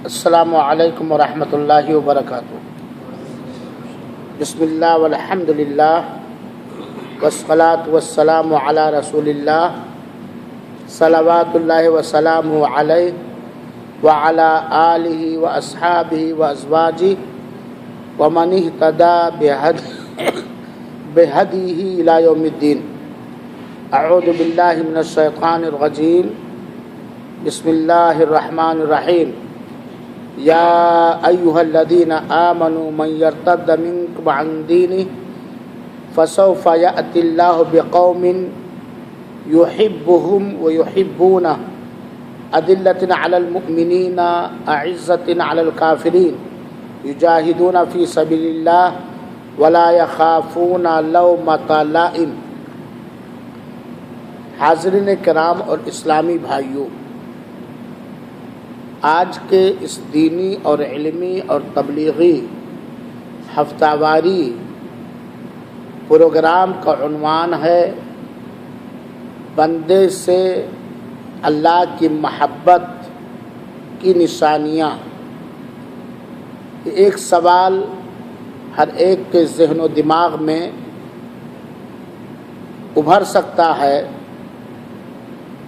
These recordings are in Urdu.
السلام علیکم ورحمۃ اللہ وبرکاتہ۔ بسم اللہ والحمد للہ والصلاة والسلام علی رسول اللہ صلوات اللہ وسلامہ علیہ وعلی آلہ واصحابہ وازواجہ ومن اہتدی بہدیہ الی یوم الدین۔ اعوذ باللہ من الشیطان الرجیم، بسم اللہ الرحمن الرحیم۔ یا ایہا الذین آمنوا من یرتد منکم عن دینہ فسوف یأتی اللہ بقوم یحبہم ویحبونہ اذلۃ علی المؤمنین اعزۃ علی الکافرین یجاہدون فی سبیل اللہ ولا یخافون لومۃ لائم۔ حاضرین کرام اور اسلامی بھائیوں، آج کے اس دینی اور علمی اور تبلیغی ہفتہ واری پروگرام کا عنوان ہے بندے سے اللہ کی محبت کی نشانیاں۔ ایک سوال ہر ایک کے ذہن و دماغ میں ابھر سکتا ہے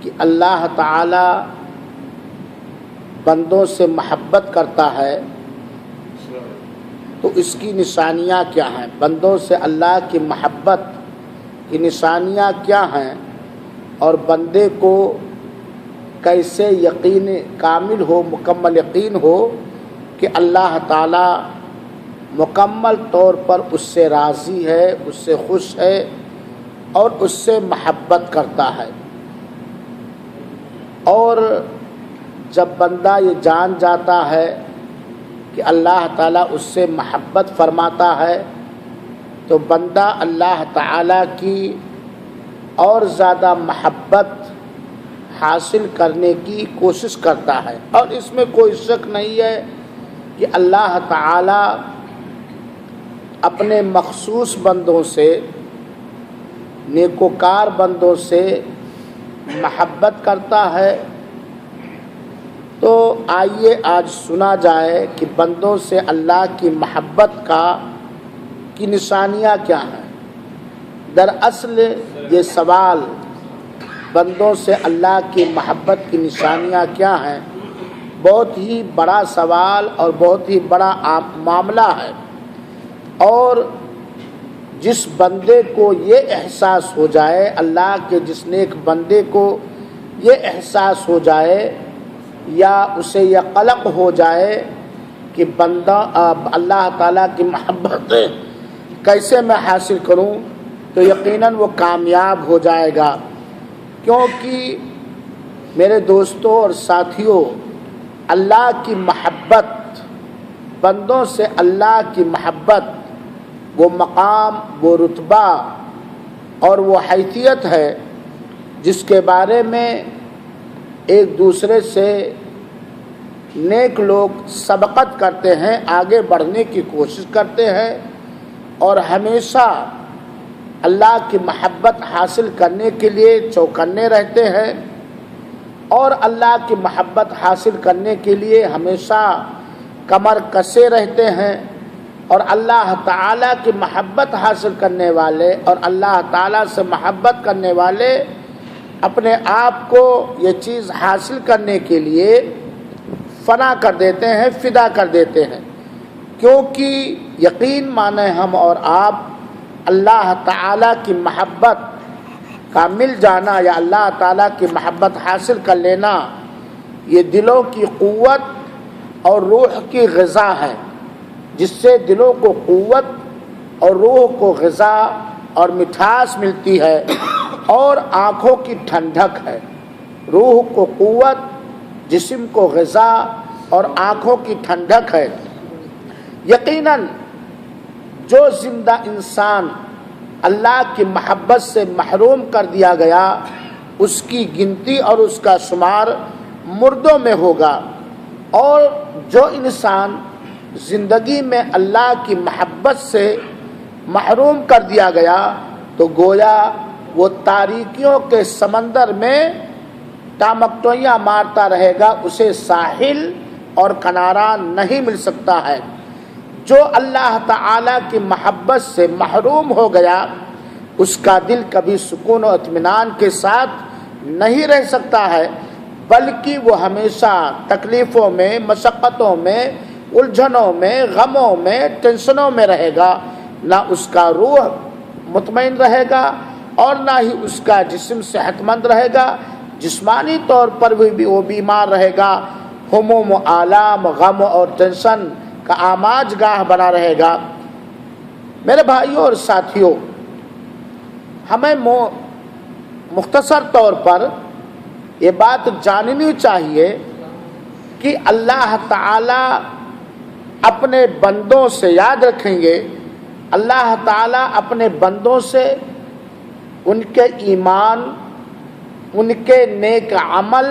کہ اللہ تعالی بندوں سے محبت کرتا ہے تو اس کی نشانیاں کیا ہیں؟ بندوں سے اللہ کی محبت کی نشانیاں کیا ہیں، اور بندے کو کیسے یقین کامل ہو، مکمل یقین ہو کہ اللہ تعالی مکمل طور پر اس سے راضی ہے، اس سے خوش ہے اور اس سے محبت کرتا ہے۔ اور جب بندہ یہ جان جاتا ہے کہ اللہ تعالیٰ اس سے محبت فرماتا ہے تو بندہ اللہ تعالیٰ کی اور زیادہ محبت حاصل کرنے کی کوشش کرتا ہے۔ اور اس میں کوئی شک نہیں ہے کہ اللہ تعالیٰ اپنے مخصوص بندوں سے، نیکوکار بندوں سے محبت کرتا ہے۔ تو آئیے آج سنا جائے کہ بندوں سے اللہ کی محبت کی نشانیاں کیا ہیں۔ دراصل یہ سوال بندوں سے اللہ کی محبت کی نشانیاں کیا ہیں بہت ہی بڑا سوال اور بہت ہی بڑا معاملہ ہے، اور جس بندے کو یہ احساس ہو جائے، اللہ کے جس نیک بندے کو یہ احساس ہو جائے یا اسے یہ قلق ہو جائے کہ بندہ اللہ تعالیٰ کی محبت کیسے میں حاصل کروں، تو یقیناً وہ کامیاب ہو جائے گا۔ کیونکہ میرے دوستوں اور ساتھیوں، اللہ کی محبت، بندوں سے اللہ کی محبت، وہ مقام، وہ رتبہ اور وہ حیثیت ہے جس کے بارے میں ایک دوسرے سے نیک لوگ سبقت کرتے ہیں، آگے بڑھنے کی کوشش کرتے ہیں، اور ہمیشہ اللہ کی محبت حاصل کرنے کے لیے چوکنے رہتے ہیں، اور اللہ کی محبت حاصل کرنے کے لیے ہمیشہ کمر کسے رہتے ہیں۔ اور اللہ تعالیٰ کی محبت حاصل کرنے والے اور اللہ تعالیٰ سے محبت کرنے والے اپنے آپ کو یہ چیز حاصل کرنے کے لیے فنا کر دیتے ہیں، فدا کر دیتے ہیں، کیونکہ یقین مانیں ہم اور آپ، اللہ تعالیٰ کی محبت کا مل جانا یا اللہ تعالیٰ کی محبت حاصل کر لینا، یہ دلوں کی قوت اور روح کی غذا ہے، جس سے دلوں کو قوت اور روح کو غذا اور مٹھاس ملتی ہے، اور آنکھوں کی ٹھنڈک ہے۔ روح کو قوت، جسم کو غذا اور آنکھوں کی ٹھنڈک ہے۔ یقیناً جو زندہ انسان اللہ کی محبت سے محروم کر دیا گیا، اس کی گنتی اور اس کا شمار مردوں میں ہوگا، اور جو انسان زندگی میں اللہ کی محبت سے محروم کر دیا گیا تو گویا وہ تاریکیوں کے سمندر میں ٹامکٹوئیاں مارتا رہے گا، اسے ساحل اور کنارہ نہیں مل سکتا ہے۔ جو اللہ تعالیٰ کی محبت سے محروم ہو گیا اس کا دل کبھی سکون و اطمینان کے ساتھ نہیں رہ سکتا ہے، بلکہ وہ ہمیشہ تکلیفوں میں، مشقتوں میں، الجھنوں میں، غموں میں، ٹینشنوں میں رہے گا۔ نہ اس کا روح مطمئن رہے گا اور نہ ہی اس کا جسم صحت مند رہے گا، جسمانی طور پر بھی وہ بیمار رہے گا، ہموم و آلام، غم اور ٹینشن کا آماج گاہ بنا رہے گا۔ میرے بھائیوں اور ساتھیوں، ہمیں مختصر طور پر یہ بات جاننی چاہیے کہ اللہ تعالی اپنے بندوں سے، یاد رکھیں گے، اللہ تعالی اپنے بندوں سے ان کے ایمان، ان کے نیک عمل،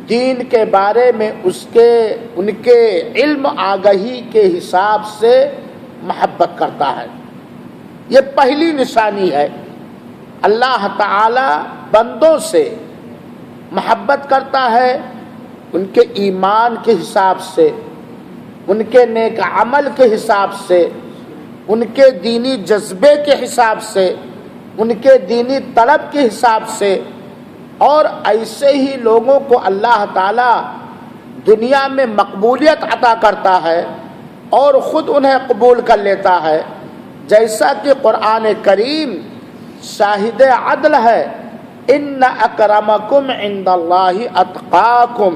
دین کے بارے میں ان کے علم آگہی کے حساب سے محبت کرتا ہے۔ یہ پہلی نشانی ہے، اللہ تعالی بندوں سے محبت کرتا ہے ان کے ایمان کے حساب سے، ان کے نیک عمل کے حساب سے، ان کے دینی جذبے کے حساب سے، ان کے دینی طلب کے حساب سے، اور ایسے ہی لوگوں کو اللہ تعالی دنیا میں مقبولیت عطا کرتا ہے اور خود انہیں قبول کر لیتا ہے، جیسا کہ قرآن کریم شاہد عدل ہے، ان اکرمکم عند اللہ اتقاکم،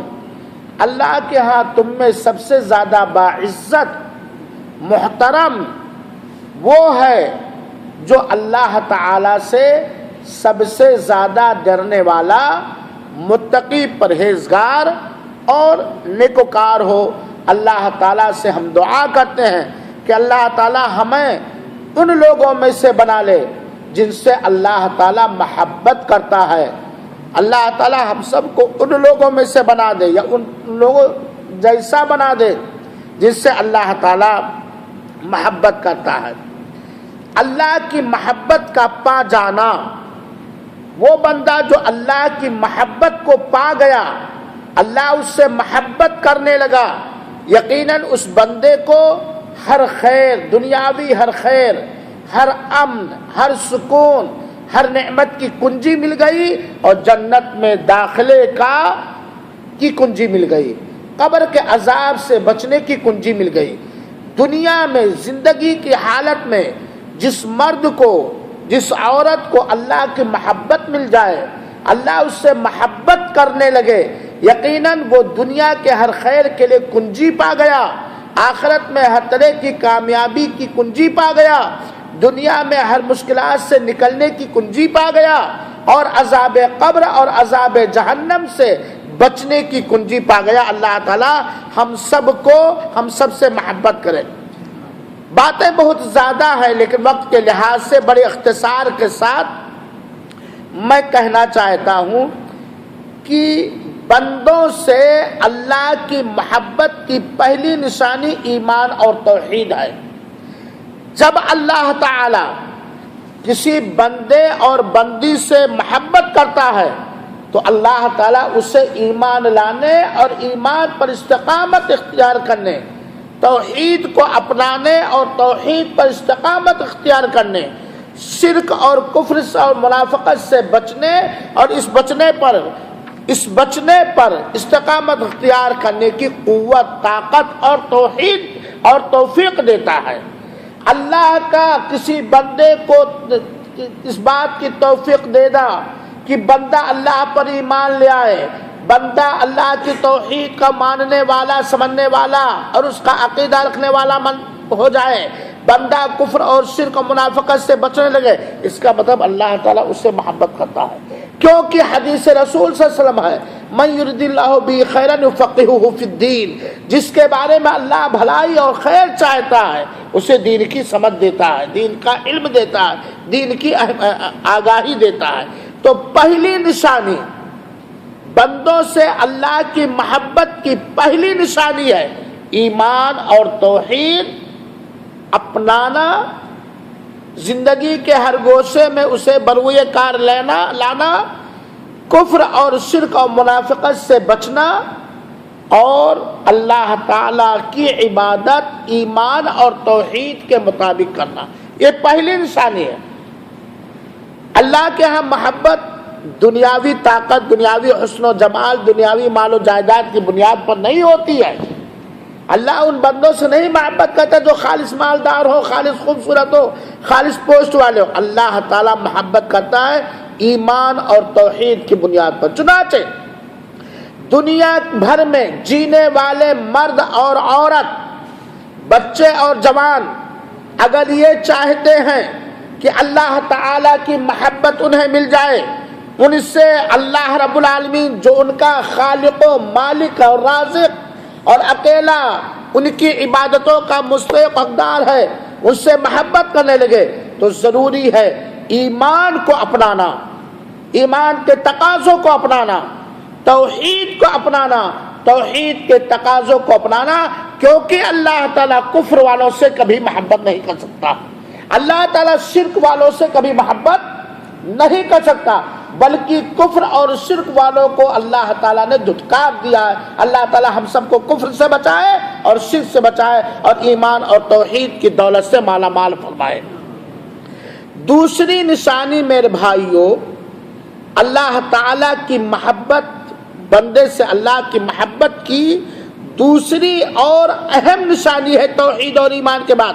اللہ کے ہاں تم میں سب سے زیادہ باعزت محترم وہ ہے جو اللہ تعالی سے سب سے زیادہ ڈرنے والا، متقی، پرہیزگار اور نیکوکار ہو۔ اللہ تعالیٰ سے ہم دعا کرتے ہیں کہ اللہ تعالیٰ ہمیں ان لوگوں میں سے بنا لے جن سے اللہ تعالیٰ محبت کرتا ہے۔ اللہ تعالیٰ ہم سب کو ان لوگوں میں سے بنا دے، یا ان لوگوں جیسا بنا دے جن سے اللہ تعالیٰ محبت کرتا ہے۔ اللہ کی محبت کا پا جانا، وہ بندہ جو اللہ کی محبت کو پا گیا، اللہ اس سے محبت کرنے لگا، یقیناً اس بندے کو ہر خیر، دنیاوی ہر خیر، ہر امن، ہر سکون، ہر نعمت کی کنجی مل گئی اور جنت میں داخلے کی کنجی مل گئی، قبر کے عذاب سے بچنے کی کنجی مل گئی۔ دنیا میں زندگی کی حالت میں جس مرد کو، جس عورت کو اللہ کی محبت مل جائے، اللہ اس سے محبت کرنے لگے، یقیناً وہ دنیا کے ہر خیر کے لیے کنجی پا گیا، آخرت میں ہر طرح کی کامیابی کی کنجی پا گیا، دنیا میں ہر مشکلات سے نکلنے کی کنجی پا گیا، اور عذاب قبر اور عذاب جہنم سے بچنے کی کنجی پا گیا۔ اللہ تعالی ہم سب سے محبت کرے۔ باتیں بہت زیادہ ہیں، لیکن وقت کے لحاظ سے بڑے اختصار کے ساتھ میں کہنا چاہتا ہوں کہ بندوں سے اللہ کی محبت کی پہلی نشانی ایمان اور توحید ہے۔ جب اللہ تعالی کسی بندے اور بندی سے محبت کرتا ہے تو اللہ تعالیٰ اسے ایمان لانے اور ایمان پر استقامت اختیار کرنے، توحید کو اپنانے اور توحید پر استقامت اختیار کرنے، شرک اور کفر اور منافقت سے بچنے اور اس بچنے پر استقامت اختیار کرنے کی قوت، طاقت اور توحید اور توفیق دیتا ہے۔ اللہ کا کسی بندے کو اس بات کی توفیق دے دا کہ بندہ اللہ پر ایمان لے آئے، بندہ اللہ کی توحید کا ماننے والا، سمجھنے والا اور اس کا عقیدہ رکھنے والا ہو جائے، بندہ کفر اور شرک و منافقت سے بچنے لگے، اس کا مطلب اللہ تعالیٰ اس سے محبت کرتا ہے، کیونکہ حدیث رسول صلی اللہ علیہ وسلم ہے، من یرد اللہ بہ خیرا یفقہہ فی الدین، جس کے بارے میں اللہ بھلائی اور خیر چاہتا ہے اسے دین کی سمجھ دیتا ہے، دین کا علم دیتا ہے، دین کی آگاہی دیتا ہے۔ تو پہلی نشانی بندوں سے اللہ کی محبت کی پہلی نشانی ہے ایمان اور توحید اپنانا، زندگی کے ہر گوشے میں اسے بروئے کار لانا، کفر اور شرک اور منافقت سے بچنا، اور اللہ تعالیٰ کی عبادت ایمان اور توحید کے مطابق کرنا، یہ پہلی نشانی ہے۔ اللہ کے ہاں محبت دنیاوی طاقت، دنیاوی حسن و جمال، دنیاوی مال و جائیداد کی بنیاد پر نہیں ہوتی ہے۔ اللہ ان بندوں سے نہیں محبت کرتا جو خالص مالدار ہو، خالص خوبصورت ہو، خالص پوسٹ والے ہو۔ اللہ تعالیٰ محبت کرتا ہے ایمان اور توحید کی بنیاد پر۔ چنانچہ دنیا بھر میں جینے والے مرد اور عورت، بچے اور جوان اگر یہ چاہتے ہیں کہ اللہ تعالیٰ کی محبت انہیں مل جائے، ان سے اللہ رب العالمین جو ان کا خالق و مالک اور رازق اور اکیلا ان کی عبادتوں کا مستحق حقدار ہے، اس سے محبت کرنے لگے، تو ضروری ہے ایمان کو اپنانا، ایمان کے تقاضوں کو اپنانا، توحید کو اپنانا، توحید کے تقاضوں کو اپنانا، کیونکہ اللہ تعالیٰ کفر والوں سے کبھی محبت نہیں کر سکتا، اللہ تعالیٰ شرک والوں سے کبھی محبت نہیں کر سکتا، بلکہ کفر اور شرک والوں کو اللہ تعالیٰ نے دھتکار دیا ہے۔ اللہ تعالیٰ ہم سب کو کفر سے بچائے اور شرک سے بچائے اور ایمان اور توحید کی دولت سے مالا مال فرمائے۔ دوسری نشانی میرے بھائیوں، اللہ تعالیٰ کی محبت، بندے سے اللہ کی محبت کی دوسری اور اہم نشانی ہے توحید اور ایمان کے بعد،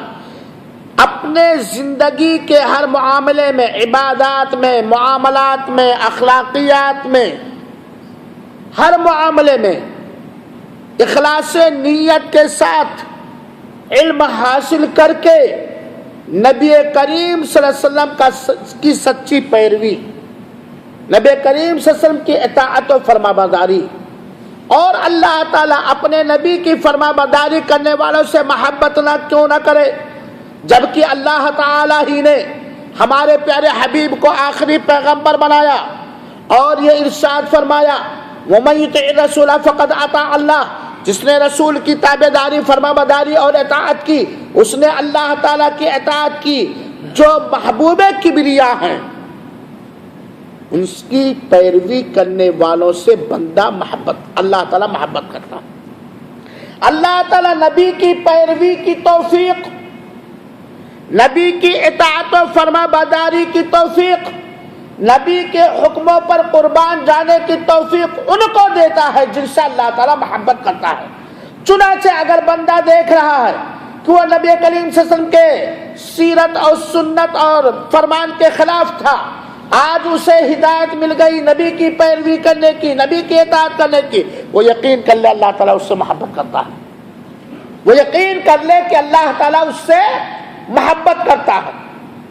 اپنے زندگی کے ہر معاملے میں، عبادات میں، معاملات میں، اخلاقیات میں، ہر معاملے میں اخلاص نیت کے ساتھ علم حاصل کر کے نبی کریم صلی اللہ علیہ وسلم کی سچی پیروی، نبی کریم صلی اللہ علیہ وسلم کی اطاعت و فرما برداری، اور اللہ تعالیٰ اپنے نبی کی فرما برداری کرنے والوں سے محبت نہ کیوں نہ کرے، جبکہ اللہ تعالیٰ ہی نے ہمارے پیارے حبیب کو آخری پیغمبر بنایا اور یہ ارشاد فرمایا وَمَن يُطِعِ الرَّسُولَ فَقَدْ أَطَاعَ اللَّهَ، جس نے رسول کی تابعداری، فرما برداری اور اطاعت کی، اس نے اللہ تعالیٰ کی اطاعت کی۔ جو محبوب کبریا ہیں ان کی پیروی کرنے والوں سے بندہ محبت، اللہ تعالیٰ محبت کرتا۔ اللہ تعالیٰ نبی کی پیروی کی توفیق، نبی کی اطاعت و فرما برداری کی توفیق، نبی کے حکموں پر قربان جانے کی توفیق ان کو دیتا ہے جن سے اللہ تعالیٰ محبت کرتا ہے۔ چنانچہ اگر بندہ دیکھ رہا ہے کہ وہ نبی کریم صلی اللہ علیہ وسلم کے سیرت اور سنت اور فرمان کے خلاف تھا، آج اسے ہدایت مل گئی نبی کی پیروی کرنے کی، نبی کی اطاعت کرنے کی، وہ یقین کر لے اللہ تعالیٰ اس سے محبت کرتا ہے، وہ یقین کر لے کہ اللہ تعالیٰ اس سے محبت کرتا ہے،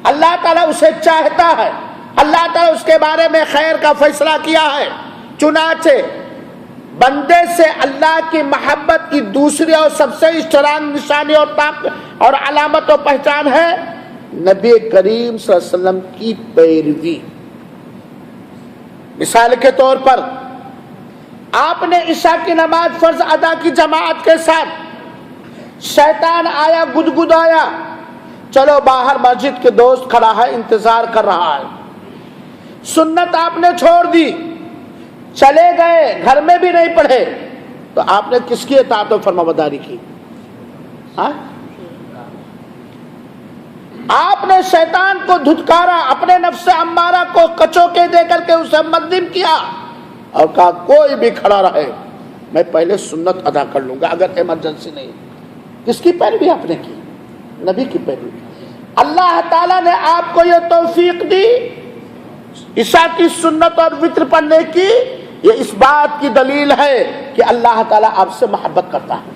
اللہ تعالیٰ اسے چاہتا ہے، اللہ تعالیٰ اس کے بارے میں خیر کا فیصلہ کیا ہے۔ چنانچہ بندے سے اللہ کی محبت کی دوسری اور سب سے اسٹرانگ نشانی اور علامت و پہچان ہے نبی کریم صلی اللہ علیہ وسلم کی پیروی۔ مثال کے طور پر آپ نے عشاء کی نماز فرض ادا کی جماعت کے ساتھ، شیطان آیا، گدگدایا، چلو باہر مسجد کے دوست کھڑا ہے، انتظار کر رہا ہے، سنت آپ نے چھوڑ دی، چلے گئے، گھر میں بھی نہیں پڑھے، تو آپ نے کس کی اطاعت و فرمانبرداری کی؟ آپ نے شیطان کو دھتکارا، اپنے نفس امارہ کو کچوکے دے کر کے اسے مدھم کیا اور کہا کوئی بھی کھڑا رہے میں پہلے سنت ادا کر لوں گا اگر ایمرجنسی نہیں۔ کس کی پیروی آپ نے کی؟ نبی کی پیروی۔ اللہ تعالیٰ نے آپ کو یہ توفیق دی عشاء کی سنت اور وتر پڑھنے کی، یہ اس بات کی دلیل ہے کہ اللہ تعالیٰ آپ سے محبت کرتا ہے،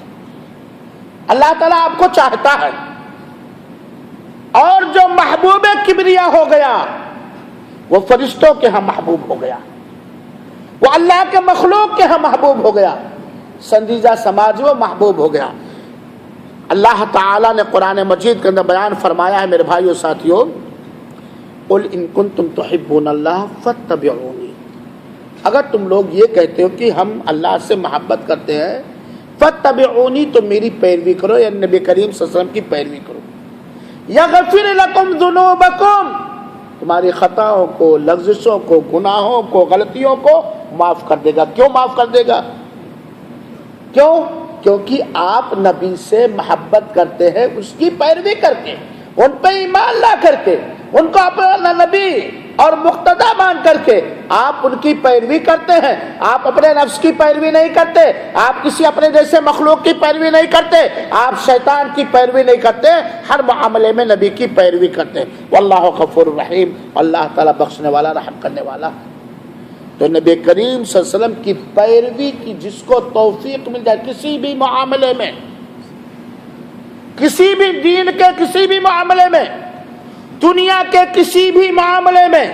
اللہ تعالیٰ آپ کو چاہتا ہے، اور جو محبوب کبریا ہو گیا وہ فرشتوں کے ہاں محبوب ہو گیا، وہ اللہ کے مخلوق کے ہاں محبوب ہو گیا، سندیجہ سماج وہ محبوب ہو گیا۔ اللہ تعالیٰ نے قرآن مجید کے اندر بیان فرمایا ہے میرے بھائیو ساتھیو، قل ان کنتم تحبون اللہ فاتبعونی، اگر تم لوگ یہ کہتے ہو کہ ہم اللہ سے محبت کرتے ہیں، فاتبعونی تو میری پیروی کرو، یا نبی کریم صلی اللہ علیہ وسلم کی پیروی کرو، یغفر لکم ذنوبکم، تمہاری خطاؤں کو، لغزشوں کو، گناہوں کو، غلطیوں کو معاف کر دے گا۔ کیوں معاف کر دے گا؟ کیوں؟ کیونکہ آپ نبی سے محبت کرتے ہیں اس کی پیروی کر کے، ان پہ ایمان لا کر کے، ان کو اپنا نبی اور مقتدا مان کر کے آپ ان کی پیروی کرتے ہیں۔ آپ اپنے نفس کی پیروی نہیں کرتے، آپ کسی اپنے جیسے مخلوق کی پیروی نہیں کرتے، آپ شیطان کی پیروی نہیں کرتے، ہر معاملے میں نبی کی پیروی کرتے ہیں۔ واللہ غفور رحیم، اللہ تعالیٰ بخشنے والا، رحم کرنے والا۔ تو نبی کریم صلی اللہ علیہ وسلم کی پیروی کی جس کو توفیق مل جائے کسی بھی معاملے میں، کسی بھی دین کے کسی بھی معاملے میں، دنیا کے کسی بھی معاملے میں،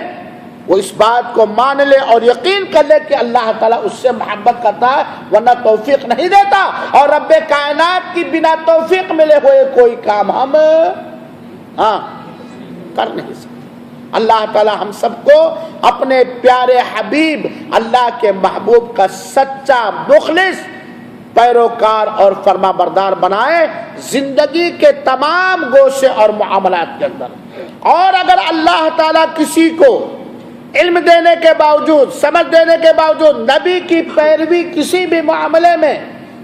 وہ اس بات کو مان لے اور یقین کر لے کہ اللہ تعالیٰ اس سے محبت کرتا ہے، ورنہ توفیق نہیں دیتا، اور رب کائنات کی بنا توفیق ملے ہوئے کوئی کام ہم کر نہیں سکتے۔ اللہ تعالیٰ ہم سب کو اپنے پیارے حبیب اللہ کے محبوب کا سچا مخلص پیروکار اور فرما بردار بنائے زندگی کے تمام گوشے اور معاملات کے اندر۔ اور اگر اللہ تعالیٰ کسی کو علم دینے کے باوجود، سمجھ دینے کے باوجود نبی کی پیروی کسی بھی معاملے میں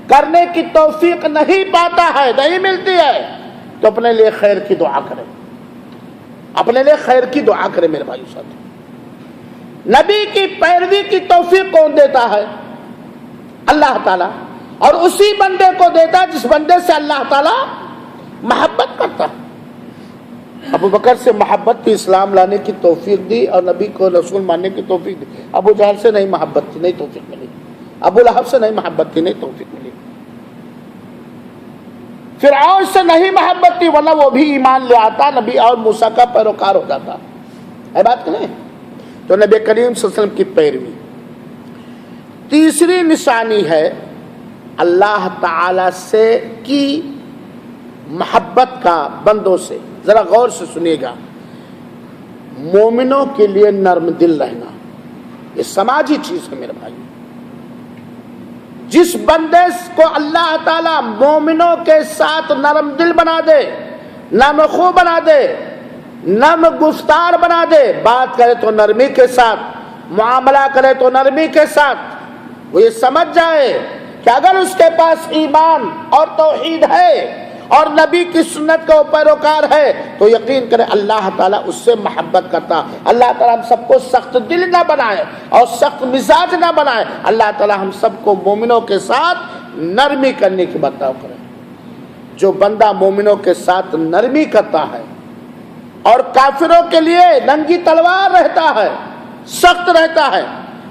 کرنے کی توفیق نہیں پاتا ہے، نہیں ملتی ہے، تو اپنے لیے خیر کی دعا کرے، اپنے لیے خیر کی دعا کرے میرے بھائیو ساتھ۔ نبی کی پیروی کی توفیق کون دیتا ہے؟ اللہ تعالیٰ، اور اسی بندے کو دیتا جس بندے سے اللہ تعالیٰ محبت کرتا ہے۔ ابو بکر سے محبت تھی، اسلام لانے کی توفیق دی، اور نبی کو رسول ماننے کی توفیق دی۔ ابو جہل سے نہیں محبت تھی، نہیں توفیق ملی۔ ابو لہب سے نہیں محبت تھی، نہیں توفیق ملی۔ فرعون سے نہیں محبت تھی، ورنہ وہ بھی ایمان لے آتا، نبی اور موسیٰ کا پیروکار ہو جاتا ہے بات کہ نہیں؟ تو نبی کریم صلی اللہ علیہ وسلم کی پیروی۔ تیسری نشانی ہے اللہ تعالی سے کی محبت کا بندوں سے، ذرا غور سے سنیے گا، مومنوں کے لیے نرم دل رہنا، یہ سماجی چیز ہے میرے بھائی۔ جس بندے کو اللہ تعالیٰ مومنوں کے ساتھ نرم دل بنا دے، نرم خو بنا دے، نرم گفتار بنا دے، بات کرے تو نرمی کے ساتھ، معاملہ کرے تو نرمی کے ساتھ، وہ یہ سمجھ جائے کہ اگر اس کے پاس ایمان اور توحید ہے اور نبی کی سنت کا پیروکار ہے تو یقین کرے اللہ تعالیٰ اس سے محبت کرتا۔ اللہ تعالیٰ ہم سب کو سخت دل نہ بنائے اور سخت مزاج نہ بنائے، اللہ تعالیٰ ہم سب کو مومنوں کے ساتھ نرمی کرنے کی برتاؤ کرے۔ جو بندہ مومنوں کے ساتھ نرمی کرتا ہے اور کافروں کے لیے ننگی تلوار رہتا ہے، سخت رہتا ہے،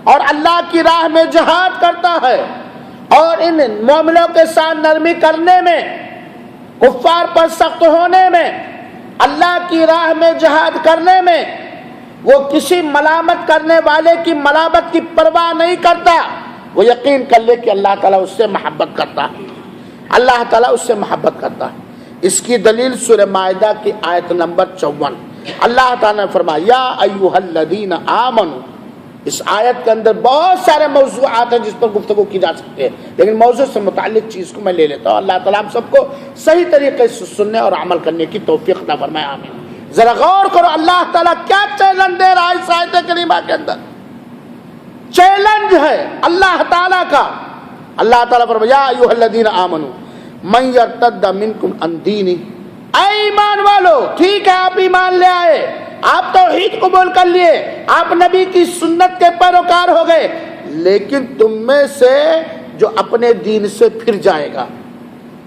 اور اللہ کی راہ میں جہاد کرتا ہے، اور ان مومنوں کے ساتھ نرمی کرنے میں، کفار پر سخت ہونے میں، اللہ کی راہ میں جہاد کرنے میں وہ کسی ملامت کرنے والے کی ملامت کی پرواہ نہیں کرتا، وہ یقین کر لے کہ اللہ تعالیٰ اس سے محبت کرتا ہے، اللہ تعالیٰ اس سے محبت کرتا ہے۔ اس کی دلیل سورہ مائدہ کی آیت نمبر 54، اللہ تعالیٰ نے فرمایا یا ایھا الذین آمنوا۔ اس آیت کے اندر بہت سارے موضوعات ہیں جس پر گفتگو کی جا سکتی ہے، لیکن موضوع سے متعلق چیز کو میں لے لیتا ہوں۔ اللہ تعالیٰ ہم سب کو صحیح طریقے سے سننے اور عمل کرنے کی توفیق عطا فرمائے، آمین۔ ذرا غور کرو اللہ تعالیٰ کیا چیلنج دے رہا ہے اس آیت کریمہ کے اندر۔ چیلنج ہے اللہ تعالیٰ کا۔ اللہ تعالیٰ فرمایا یا ایھا الذین آمنوا من یرتد منکم عن دینہ، اے ایمان والو، ٹھیک ہے آپ ایمان لے آئے، آپ توحید قبول کر لیے، آپ نبی کی سنت کے پیروکار ہو گئے، لیکن تم میں سے جو اپنے دین سے پھر جائے گا،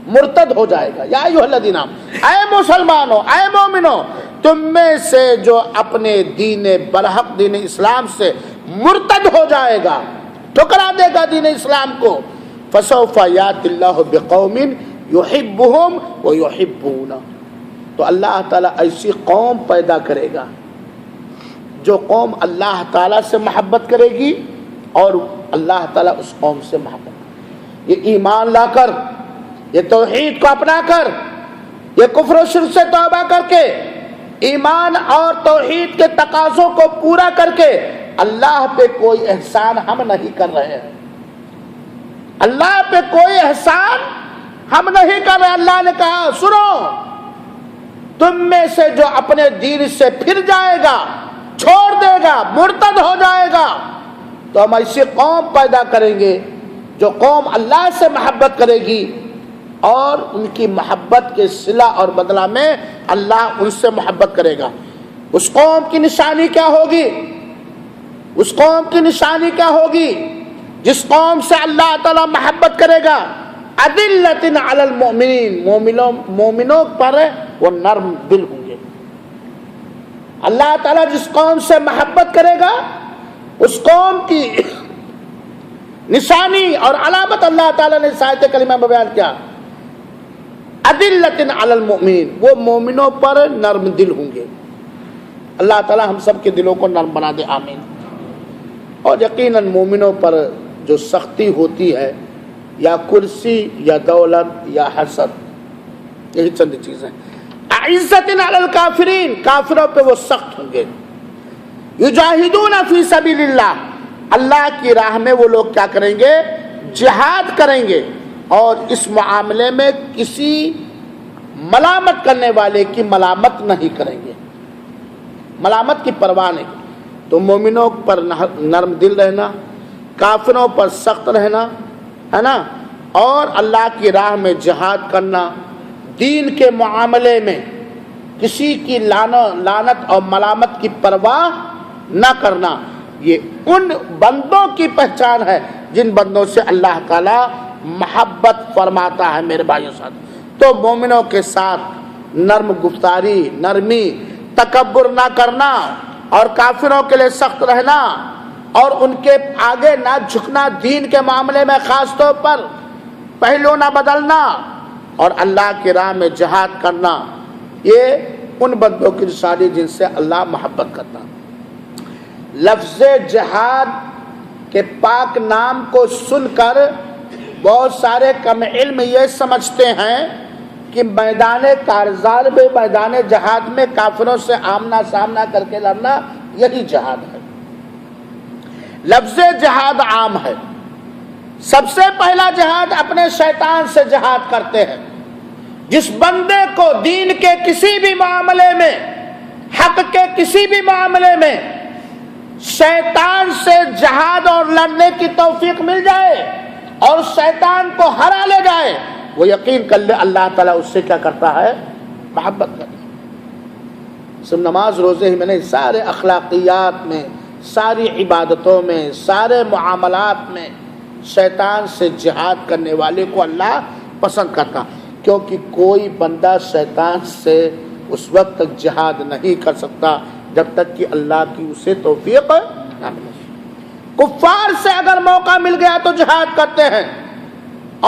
مرتد ہو جائے گا، یا ایھا الذین آمنوا، اے مسلمانوں، اے مومنوں، تم میں سے جو اپنے دین برحق دین اسلام سے مرتد ہو جائے گا، ٹھکرا دے گا دین اسلام کو، فسوف یأتی اللہ بقوم یحبہم ویحبونہ، تو اللہ تعالیٰ ایسی قوم پیدا کرے گا جو قوم اللہ تعالیٰ سے محبت کرے گی اور اللہ تعالیٰ اس قوم سے محبت کرے گی۔ یہ ایمان لا کر، یہ توحید کو اپنا کر، یہ کفر و شرک سے توبہ کر کے، ایمان اور توحید کے تقاضوں کو پورا کر کے اللہ پہ کوئی احسان ہم نہیں کر رہے ہیں، اللہ پہ کوئی احسان ہم نہیں کر رہے۔ اللہ نے کہا سنو، تم میں سے جو اپنے دین سے پھر جائے گا، چھوڑ دے گا، مرتد ہو جائے گا، تو ہم ایسی قوم پیدا کریں گے جو قوم اللہ سے محبت کرے گی اور ان کی محبت کے صلہ اور بدلہ میں اللہ ان سے محبت کرے گا، اس قوم کی نشانی کیا ہوگی؟ اس قوم کی نشانی کیا ہوگی؟ جس قوم سے اللہ تعالیٰ محبت کرے گا، اذلۃ علی المؤمنین، مومنوں پر وہ نرم دل ہوں گے۔ اللہ تعالیٰ جس قوم سے محبت کرے گا اس قوم کی نشانی اور علامت اللہ تعالیٰ نے اس آیت کریمہ میں بیان کیا، اذلۃ علی المؤمنین، وہ مومنوں پر نرم دل ہوں گے۔ اللہ تعالیٰ ہم سب کے دلوں کو نرم بنا دے، آمین۔ اور یقیناً مومنوں پر جو سختی ہوتی ہے، یا کرسی یا دولت یا حسد، یہی چند چیزیں۔ اعزۃ علی الکافرین، کافروں پہ وہ سخت ہوں گے۔ یجاہدون فی سبیل اللہ، اللہ کی راہ میں وہ لوگ کیا کریں گے؟ جہاد کریں گے، اور اس معاملے میں کسی ملامت کرنے والے کی ملامت نہیں کریں گے، ملامت کی پرواہ نہیں۔ تو مومنوں پر نرم دل رہنا، کافروں پر سخت رہنا، ہے نا، اور اللہ کی راہ میں جہاد کرنا، دین کے معاملے میں کسی کی لعنت اور ملامت کی پرواہ نہ کرنا، یہ ان بندوں کی پہچان ہے جن بندوں سے اللہ تعالیٰ محبت فرماتا ہے۔ میرے بھائیوں ساتھ تو مومنوں کے ساتھ نرم گفتاری، نرمی، تکبر نہ کرنا، اور کافروں کے لیے سخت رہنا، اور ان کے آگے نہ جھکنا، دین کے معاملے میں خاص طور پر پہلو نہ بدلنا، اور اللہ کی راہ میں جہاد کرنا، یہ ان بندوں کی نشانی جن سے اللہ محبت کرتا۔ لفظ جہاد کے پاک نام کو سن کر بہت سارے کم علم یہ سمجھتے ہیں کہ میدان کارزار میں، میدان جہاد میں کافروں سے آمنا سامنا کر کے لڑنا، یہی جہاد ہے۔ لفظ جہاد عام ہے۔ سب سے پہلا جہاد اپنے شیطان سے جہاد کرتے ہیں۔ جس بندے کو دین کے کسی بھی معاملے میں، حق کے کسی بھی معاملے میں شیطان سے جہاد اور لڑنے کی توفیق مل جائے اور شیطان کو ہرا لے جائے، وہ یقین کر لے اللہ تعالیٰ اس سے کیا کرتا ہے؟ محبت کرتا ہے۔ صرف نماز روزے ہی میں نہیں، سارے اخلاقیات میں، ساری عبادتوں میں، سارے معاملات میں شیطان سے جہاد کرنے والے کو اللہ پسند کرتا، کیونکہ کوئی بندہ شیطان سے اس وقت تک جہاد نہیں کر سکتا جب تک کہ اللہ کی اسے توفیق نہ ملے۔ کفار سے اگر موقع مل گیا تو جہاد کرتے ہیں،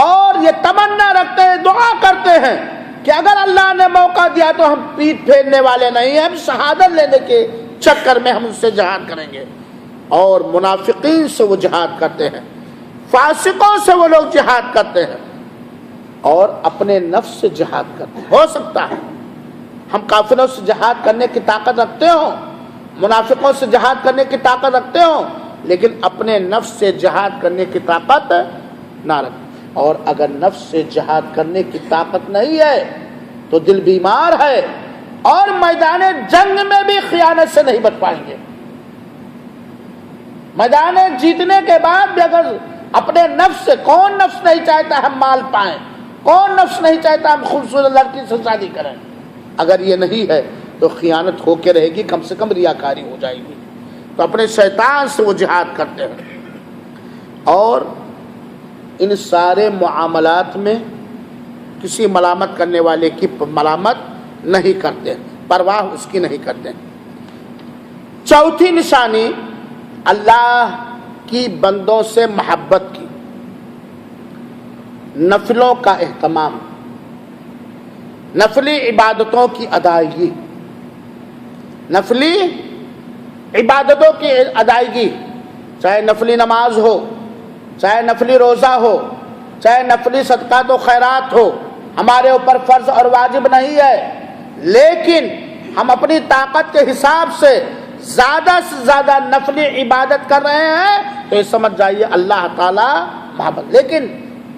اور یہ تمنا رکھتے ہیں، دعا کرتے ہیں کہ اگر اللہ نے موقع دیا تو ہم پیٹ پھیرنے والے نہیں ہیں، ہم شہادت لینے کے چکر میں ہم ان سے جہاد کریں گے۔ اور منافقین سے وہ جہاد کرتے ہیں، فاسقوں سے وہ لوگ جہاد کرتے ہیں، اور اپنے نفس سے جہاد کرتے ہیں۔ ہو سکتا ہے ہم کافروں سے جہاد کرنے کی طاقت رکھتے ہوں، منافقوں سے جہاد کرنے کی طاقت رکھتے ہوں، لیکن اپنے نفس سے جہاد کرنے کی طاقت نہ رکھیں۔ اور اگر نفس سے جہاد کرنے کی طاقت نہیں ہے تو دل بیمار ہے، اور میدان جنگ میں بھی خیانت سے نہیں بچ پائیں گے۔ میدان جیتنے کے بعد بھی اگر اپنے نفس سے، کون نفس نہیں چاہتا ہم مال پائیں، کون نفس نہیں چاہتا ہم خوبصورت لڑکی سے شادی کریں، اگر یہ نہیں ہے تو خیانت ہو کے رہے گی، کم سے کم ریاکاری ہو جائے گی۔ تو اپنے شیطان سے وہ جہاد کرتے ہیں، اور ان سارے معاملات میں کسی ملامت کرنے والے کی ملامت نہیں کرتے، پرواہ اس کی نہیں کرتے۔ چوتھی نشانی اللہ کی بندوں سے محبت کی، نفلوں کا اہتمام، نفلی عبادتوں کی ادائیگی، نفلی عبادتوں کی ادائیگی، چاہے نفلی نماز ہو، چاہے نفلی روزہ ہو، چاہے نفلی صدقات و خیرات ہو، ہمارے اوپر فرض اور واجب نہیں ہے، لیکن ہم اپنی طاقت کے حساب سے زیادہ سے زیادہ نفلی عبادت کر رہے ہیں تو یہ سمجھ جائیے اللہ تعالیٰ محبت۔ لیکن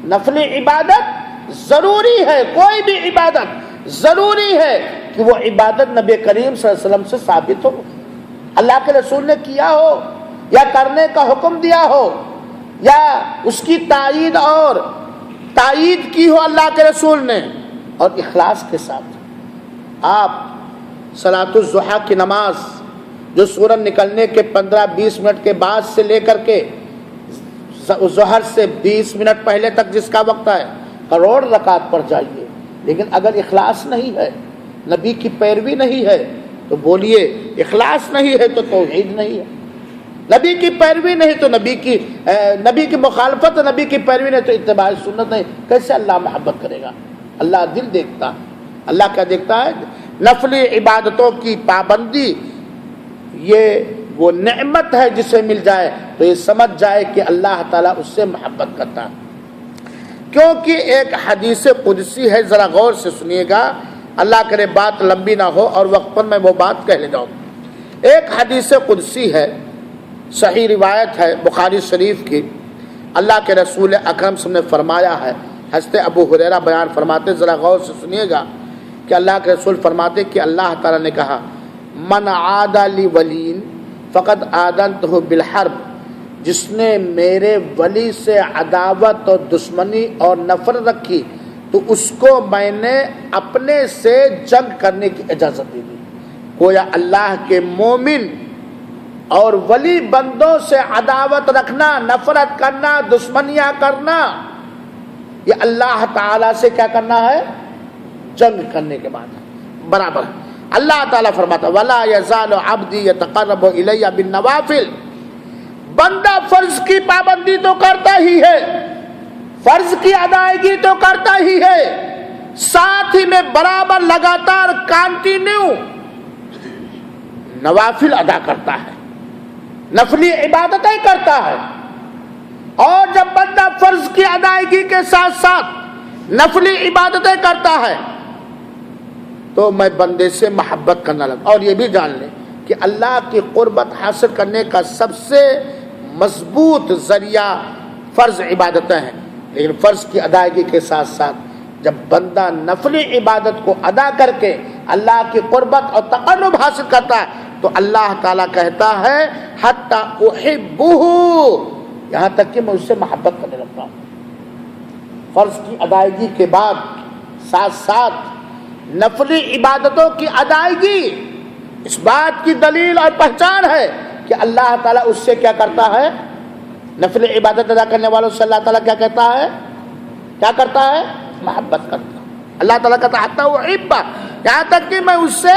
نفلی عبادت ضروری ہے، کوئی بھی عبادت ضروری ہے کہ وہ عبادت نبی کریم صلی اللہ علیہ وسلم سے ثابت ہو، اللہ کے رسول نے کیا ہو یا کرنے کا حکم دیا ہو، یا اس کی تائید کی ہو اللہ کے رسول نے، اور اخلاص کے ساتھ آپ صلاۃ الضحیٰ کی نماز جو سورج نکلنے کے 15-20 منٹ کے بعد سے لے کر کے ظہر سے 20 منٹ پہلے تک جس کا وقت ہے، کروڑ رکعت پڑھ جائیے، لیکن اگر اخلاص نہیں ہے، نبی کی پیروی نہیں ہے، تو بولیے اخلاص نہیں ہے تو توحید نہیں ہے، نبی کی پیروی نہیں تو نبی کی مخالفت، نبی کی پیروی نہیں تو اتباع سنت نہیں، کیسے اللہ محبت کرے گا؟ اللہ دل دیکھتا ہے۔ اللہ کیا دیکھتا ہے؟ نفلی عبادتوں کی پابندی، یہ وہ نعمت ہے جسے مل جائے تو یہ سمجھ جائے کہ اللہ تعالیٰ اس سے محبت کرتا ہے۔ کیونکہ ایک حدیث قدسی ہے، ذرا غور سے سنیے گا، اللہ کرے بات لمبی نہ ہو اور وقت پر میں وہ بات کہہ لے جاؤں۔ ایک حدیث قدسی ہے، صحیح روایت ہے بخاری شریف کی، اللہ کے رسول اکرم صلی اللہ علیہ وسلم نے فرمایا ہے، حضرت ابو ہریرہ بیان فرماتے، ذرا غور سے سنیے گا کہ اللہ کے رسول فرماتے کہ اللہ تعالیٰ نے کہا من عاد لی ولین فقد آذنتہ بالحرب، جس نے میرے ولی سے عداوت اور دشمنی اور نفرت رکھی تو اس کو میں نے اپنے سے جنگ کرنے کی اجازت دے دی۔ گویا اللہ کے مومن اور ولی بندوں سے عداوت رکھنا، نفرت کرنا، دشمنیاں کرنا، یہ اللہ تعالیٰ سے کیا کرنا ہے؟ جنگ کرنے کے بعد برابر۔ اللہ تعالیٰ فرماتا وَلَا يَزَالُ عَبْدِي يَتَقَرَّبُ إِلَيَّ بِالنَّوَافِلِ، بندہ فرض کی پابندی تو کرتا ہی ہے، فرض کی ادائیگی تو کرتا ہی ہے، ساتھ ہی میں برابر لگاتار کانٹینیو نوافل ادا کرتا ہے، نفلی عبادتیں کرتا ہے۔ اور جب بندہ فرض کی ادائیگی کے ساتھ ساتھ نفلی عبادتیں کرتا ہے تو میں بندے سے محبت کرنا لگا۔ اور یہ بھی جان لیں کہ اللہ کی قربت حاصل کرنے کا سب سے مضبوط ذریعہ فرض عبادتیں ہیں، لیکن فرض کی ادائیگی کے ساتھ ساتھ جب بندہ نفلی عبادت کو ادا کر کے اللہ کی قربت اور تقرب حاصل کرتا ہے تو اللہ تعالیٰ کہتا ہے حتی احبہ، یہاں تک کہ میں اس سے محبت کرنے لگتا ہوں۔ فرض کی ادائیگی کے بعد ساتھ ساتھ نفلی عبادتوں کی ادائیگی اس بات کی دلیل اور پہچان ہے کہ اللہ تعالیٰ اس سے کیا کرتا ہے؟ نفلی عبادت ادا کرنے والوں سے اللہ تعالیٰ کیا کہتا ہے؟ کیا کرتا ہے؟ محبت کرتا ہے۔ اللہ تعالیٰ کہتا ہے حتی احبہ، یہاں تک کہ میں اس سے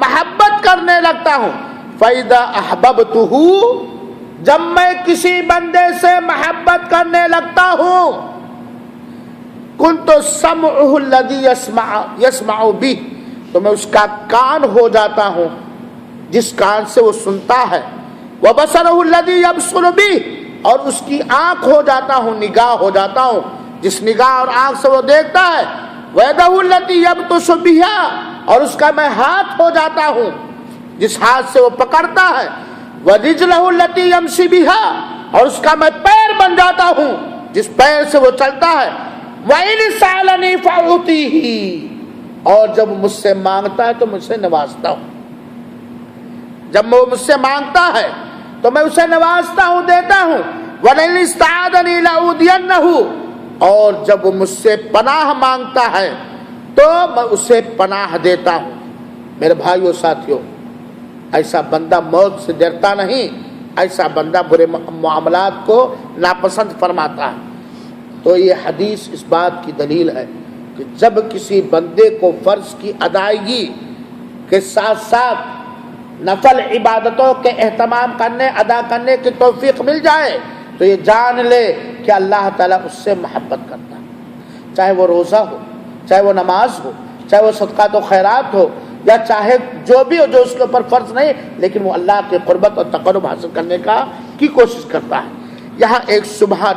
محبت کرنے لگتا ہوں۔ فَإِذَا أَحْبَبْتُهُ، جب میں کسی بندے سے محبت کرنے لگتا ہوں، كُنْتُ سَمْعُهُ الَّذِي يَسْمَعُ بِهِ، تو میں اس کا کان ہو جاتا ہوں جس کان سے وہ سنتا ہے، وَبَصَرُهُ الَّذِي يَبْصُرُ بِهِ، اور اس کی آنکھ ہو جاتا ہوں، نگاہ ہو جاتا ہوں جس نگاہ اور آنکھ سے وہ دیکھتا ہے، وَيَدَهُ الَّتِي يَبْطِشُ بِهَا، اور اس کا میں ہاتھ ہو جاتا ہوں جس ہاتھ سے وہ پکڑتا ہے، وَرِجْلَهُ الَّتِي يَمْشِي بِهَا، اور اس کا میں پیر بن جاتا ہوں جس پیر سے وہ چلتا ہے، وَإِنِ سَأَلَنِي فَأُعْطِيهِ، اور جب مجھ سے مانگتا ہے تو مجھ سے نوازتا ہوں، جب وہ مجھ سے مانگتا ہے تو میں اسے نوازتا ہوں، دیتا ہوں، وَلَئِنِ اسْتَعَاذَنِي لَأُعْذِيَنَّهُ، اور جب وہ مجھ سے پناہ مانگتا ہے تو میں اسے پناہ دیتا ہوں۔ میرے بھائیو ساتھیو، ایسا بندہ موت سے ڈرتا نہیں، ایسا بندہ برے معاملات کو ناپسند فرماتا ہے۔ تو یہ حدیث اس بات کی دلیل ہے کہ جب کسی بندے کو فرض کی ادائیگی کے ساتھ ساتھ نفل عبادتوں کے اہتمام کرنے، ادا کرنے کی توفیق مل جائے تو یہ جان لے کہ اللہ تعالیٰ اس سے محبت کرتا ہے، چاہے وہ روزہ ہو، چاہے وہ نماز ہو، چاہے وہ صدقات و خیرات ہو، یا چاہے جو بھی ہو جو اس کے اوپر فرض نہیں لیکن وہ اللہ کی قربت اور تقرب حاصل کرنے کی کوشش کرتا ہے۔ یہاں ایک شبہہ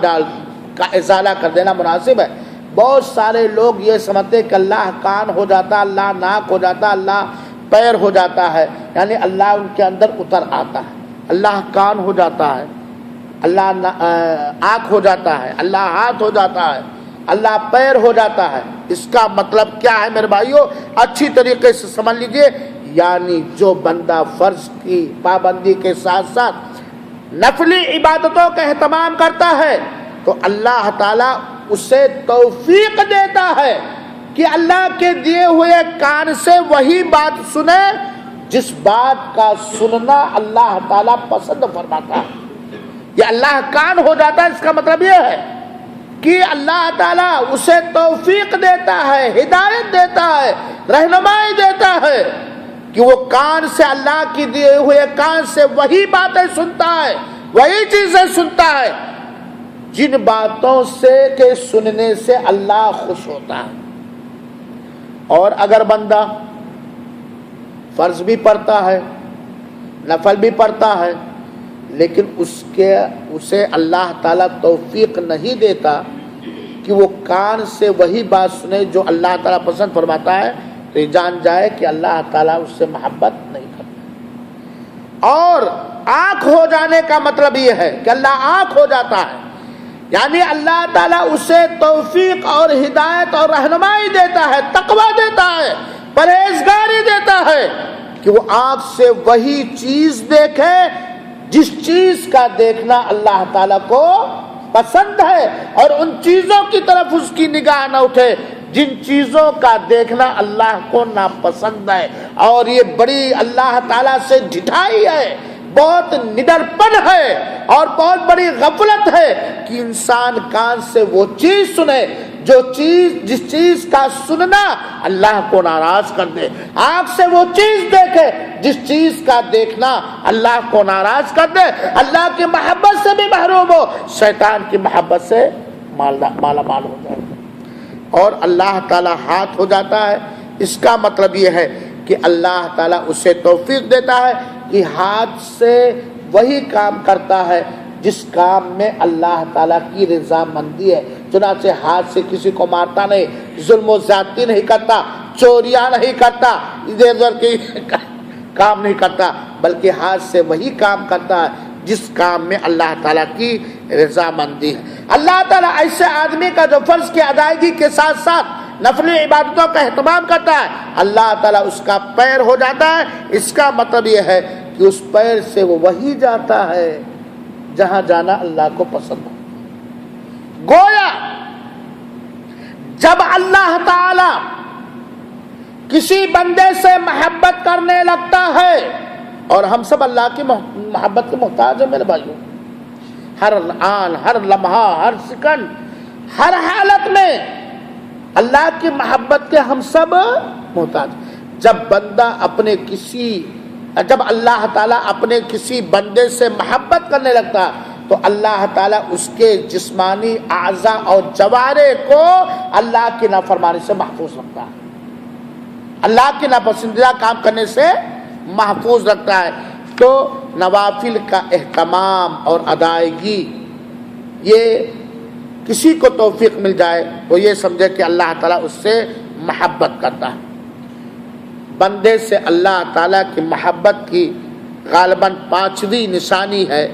کا ازالہ کر دینا مناسب ہے۔ بہت سارے لوگ یہ سمجھتے کہ اللہ کان ہو جاتا، اللہ ناک ہو جاتا، اللہ پیر ہو جاتا ہے، یعنی اللہ ان کے اندر اتر آتا ہے۔ اللہ کان ہو جاتا ہے، اللہ آنکھ ہو جاتا ہے، اللہ ہاتھ ہو جاتا ہے، اللہ پیر ہو جاتا ہے۔ اس کا مطلب کیا ہے میرے بھائیو؟ اچھی طریقے سے سمجھ لیجئے، یعنی جو بندہ فرض کی پابندی کے ساتھ ساتھ نفلی عبادتوں کا اہتمام کرتا ہے تو اللہ تعالیٰ اسے توفیق دیتا ہے کہ اللہ کے دیے ہوئے کان سے وہی بات سنے جس بات کا سننا اللہ تعالیٰ پسند فرماتا ہے۔ یہ اللہ کان ہو جاتا ہے، اس کا مطلب یہ ہے کہ اللہ تعالیٰ اسے توفیق دیتا ہے، ہدایت دیتا ہے، رہنمائی دیتا ہے کہ وہ کان سے اللہ کی دیے ہوئے کان سے وہی باتیں سنتا ہے، وہی چیزیں سنتا ہے جن باتوں سے کہ سننے سے اللہ خوش ہوتا ہے۔ اور اگر بندہ فرض بھی پڑھتا ہے، نفل بھی پڑھتا ہے، لیکن اسے اللہ تعالیٰ توفیق نہیں دیتا کہ وہ کان سے وہی بات سنے جو اللہ تعالیٰ پسند فرماتا ہے، تو یہ جان جائے کہ اللہ تعالیٰ اس سے محبت نہیں کرتا۔ اور آنکھ ہو جانے کا مطلب یہ ہے کہ اللہ آنکھ ہو جاتا ہے، یعنی اللہ تعالیٰ اسے توفیق اور ہدایت اور رہنمائی دیتا ہے، تقویٰ دیتا ہے، پرہیزگاری دیتا ہے کہ وہ آنکھ سے وہی چیز دیکھے جس چیز کا دیکھنا اللہ تعالیٰ کو پسند ہے، اور ان چیزوں کی طرف اس کی نگاہ نہ اٹھے جن چیزوں کا دیکھنا اللہ کو ناپسند ہے۔ اور یہ بڑی اللہ تعالیٰ سے ڈھٹائی ہے، بہت نڈرپن ہے اور بہت بڑی غفلت ہے کہ انسان کان سے وہ چیز سنے جس چیز کا سننا اللہ کو ناراض کر دے، آنکھ سے وہ چیز دیکھے جس چیز کا دیکھنا اللہ کو ناراض کر دے، اللہ کی محبت سے بھی محروم ہو، شیطان کی محبت سے مالا مال ہو جائے، اور اللہ تعالیٰ ہاتھ ہو جاتا ہے۔ اس کا مطلب یہ ہے کہ اللہ تعالیٰ اسے توفیق دیتا ہے کہ ہاتھ سے وہی کام کرتا ہے جس کام میں اللہ تعالیٰ کی رضامندی ہے۔ چنانچہ ہاتھ سے کسی کو مارتا نہیں، ظلم و زیادتی نہیں کرتا، چوریاں نہیں کرتا، ادھر ادھر کی کام نہیں کرتا، بلکہ ہاتھ سے وہی کام کرتا ہے جس کام میں اللہ تعالیٰ کی رضامندی ہے۔ اللہ تعالیٰ ایسے آدمی کا جو فرض کی ادائیگی کے ساتھ ساتھ نفلی عبادتوں کا اہتمام کرتا ہے، اللہ تعالیٰ اس کا پیر ہو جاتا ہے۔ اس کا مطلب یہ ہے کہ اس پیر سے وہ وہی جاتا ہے جہاں جانا اللہ کو پسند ہو۔ گویا جب اللہ تعالی کسی بندے سے محبت کرنے لگتا ہے، اور ہم سب اللہ کی محبت کے محتاج ہیں میرے بھائیوں، ہر آن، ہر لمحہ، ہر سیکنڈ، ہر حالت میں اللہ کی محبت کے ہم سب محتاج۔ جب اللہ تعالیٰ اپنے کسی بندے سے محبت کرنے لگتا تو اللہ تعالیٰ اس کے جسمانی اعضاء اور جوارح کو اللہ کی نافرمانی سے محفوظ رکھتا ہے، اللہ کی ناپسندیدہ کام کرنے سے محفوظ رکھتا ہے۔ تو نوافل کا اہتمام اور ادائیگی، یہ کسی کو توفیق مل جائے تو یہ سمجھے کہ اللہ تعالیٰ اس سے محبت کرتا ہے۔ بندے سے اللہ تعالیٰ کی محبت کی غالباً 5ویں نشانی ہے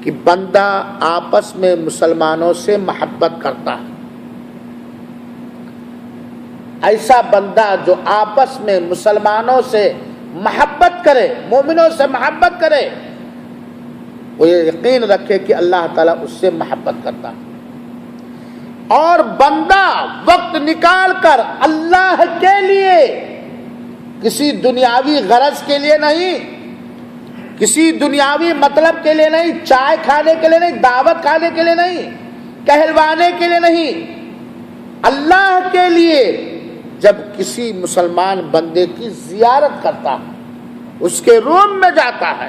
کہ بندہ آپس میں مسلمانوں سے محبت کرتا ہے۔ ایسا بندہ جو آپس میں مسلمانوں سے محبت کرے، مومنوں سے محبت کرے، وہ یہ یقین رکھے کہ اللہ تعالیٰ اس سے محبت کرتا ہے۔ اور بندہ وقت نکال کر اللہ کے لیے، کسی دنیاوی غرض کے لیے نہیں، کسی دنیاوی مطلب کے لیے نہیں، چائے کھانے کے لیے نہیں، دعوت کھانے کے لیے نہیں، کہلوانے کے لیے نہیں، اللہ کے لیے جب کسی مسلمان بندے کی زیارت کرتا ہے، اس کے روم میں جاتا ہے،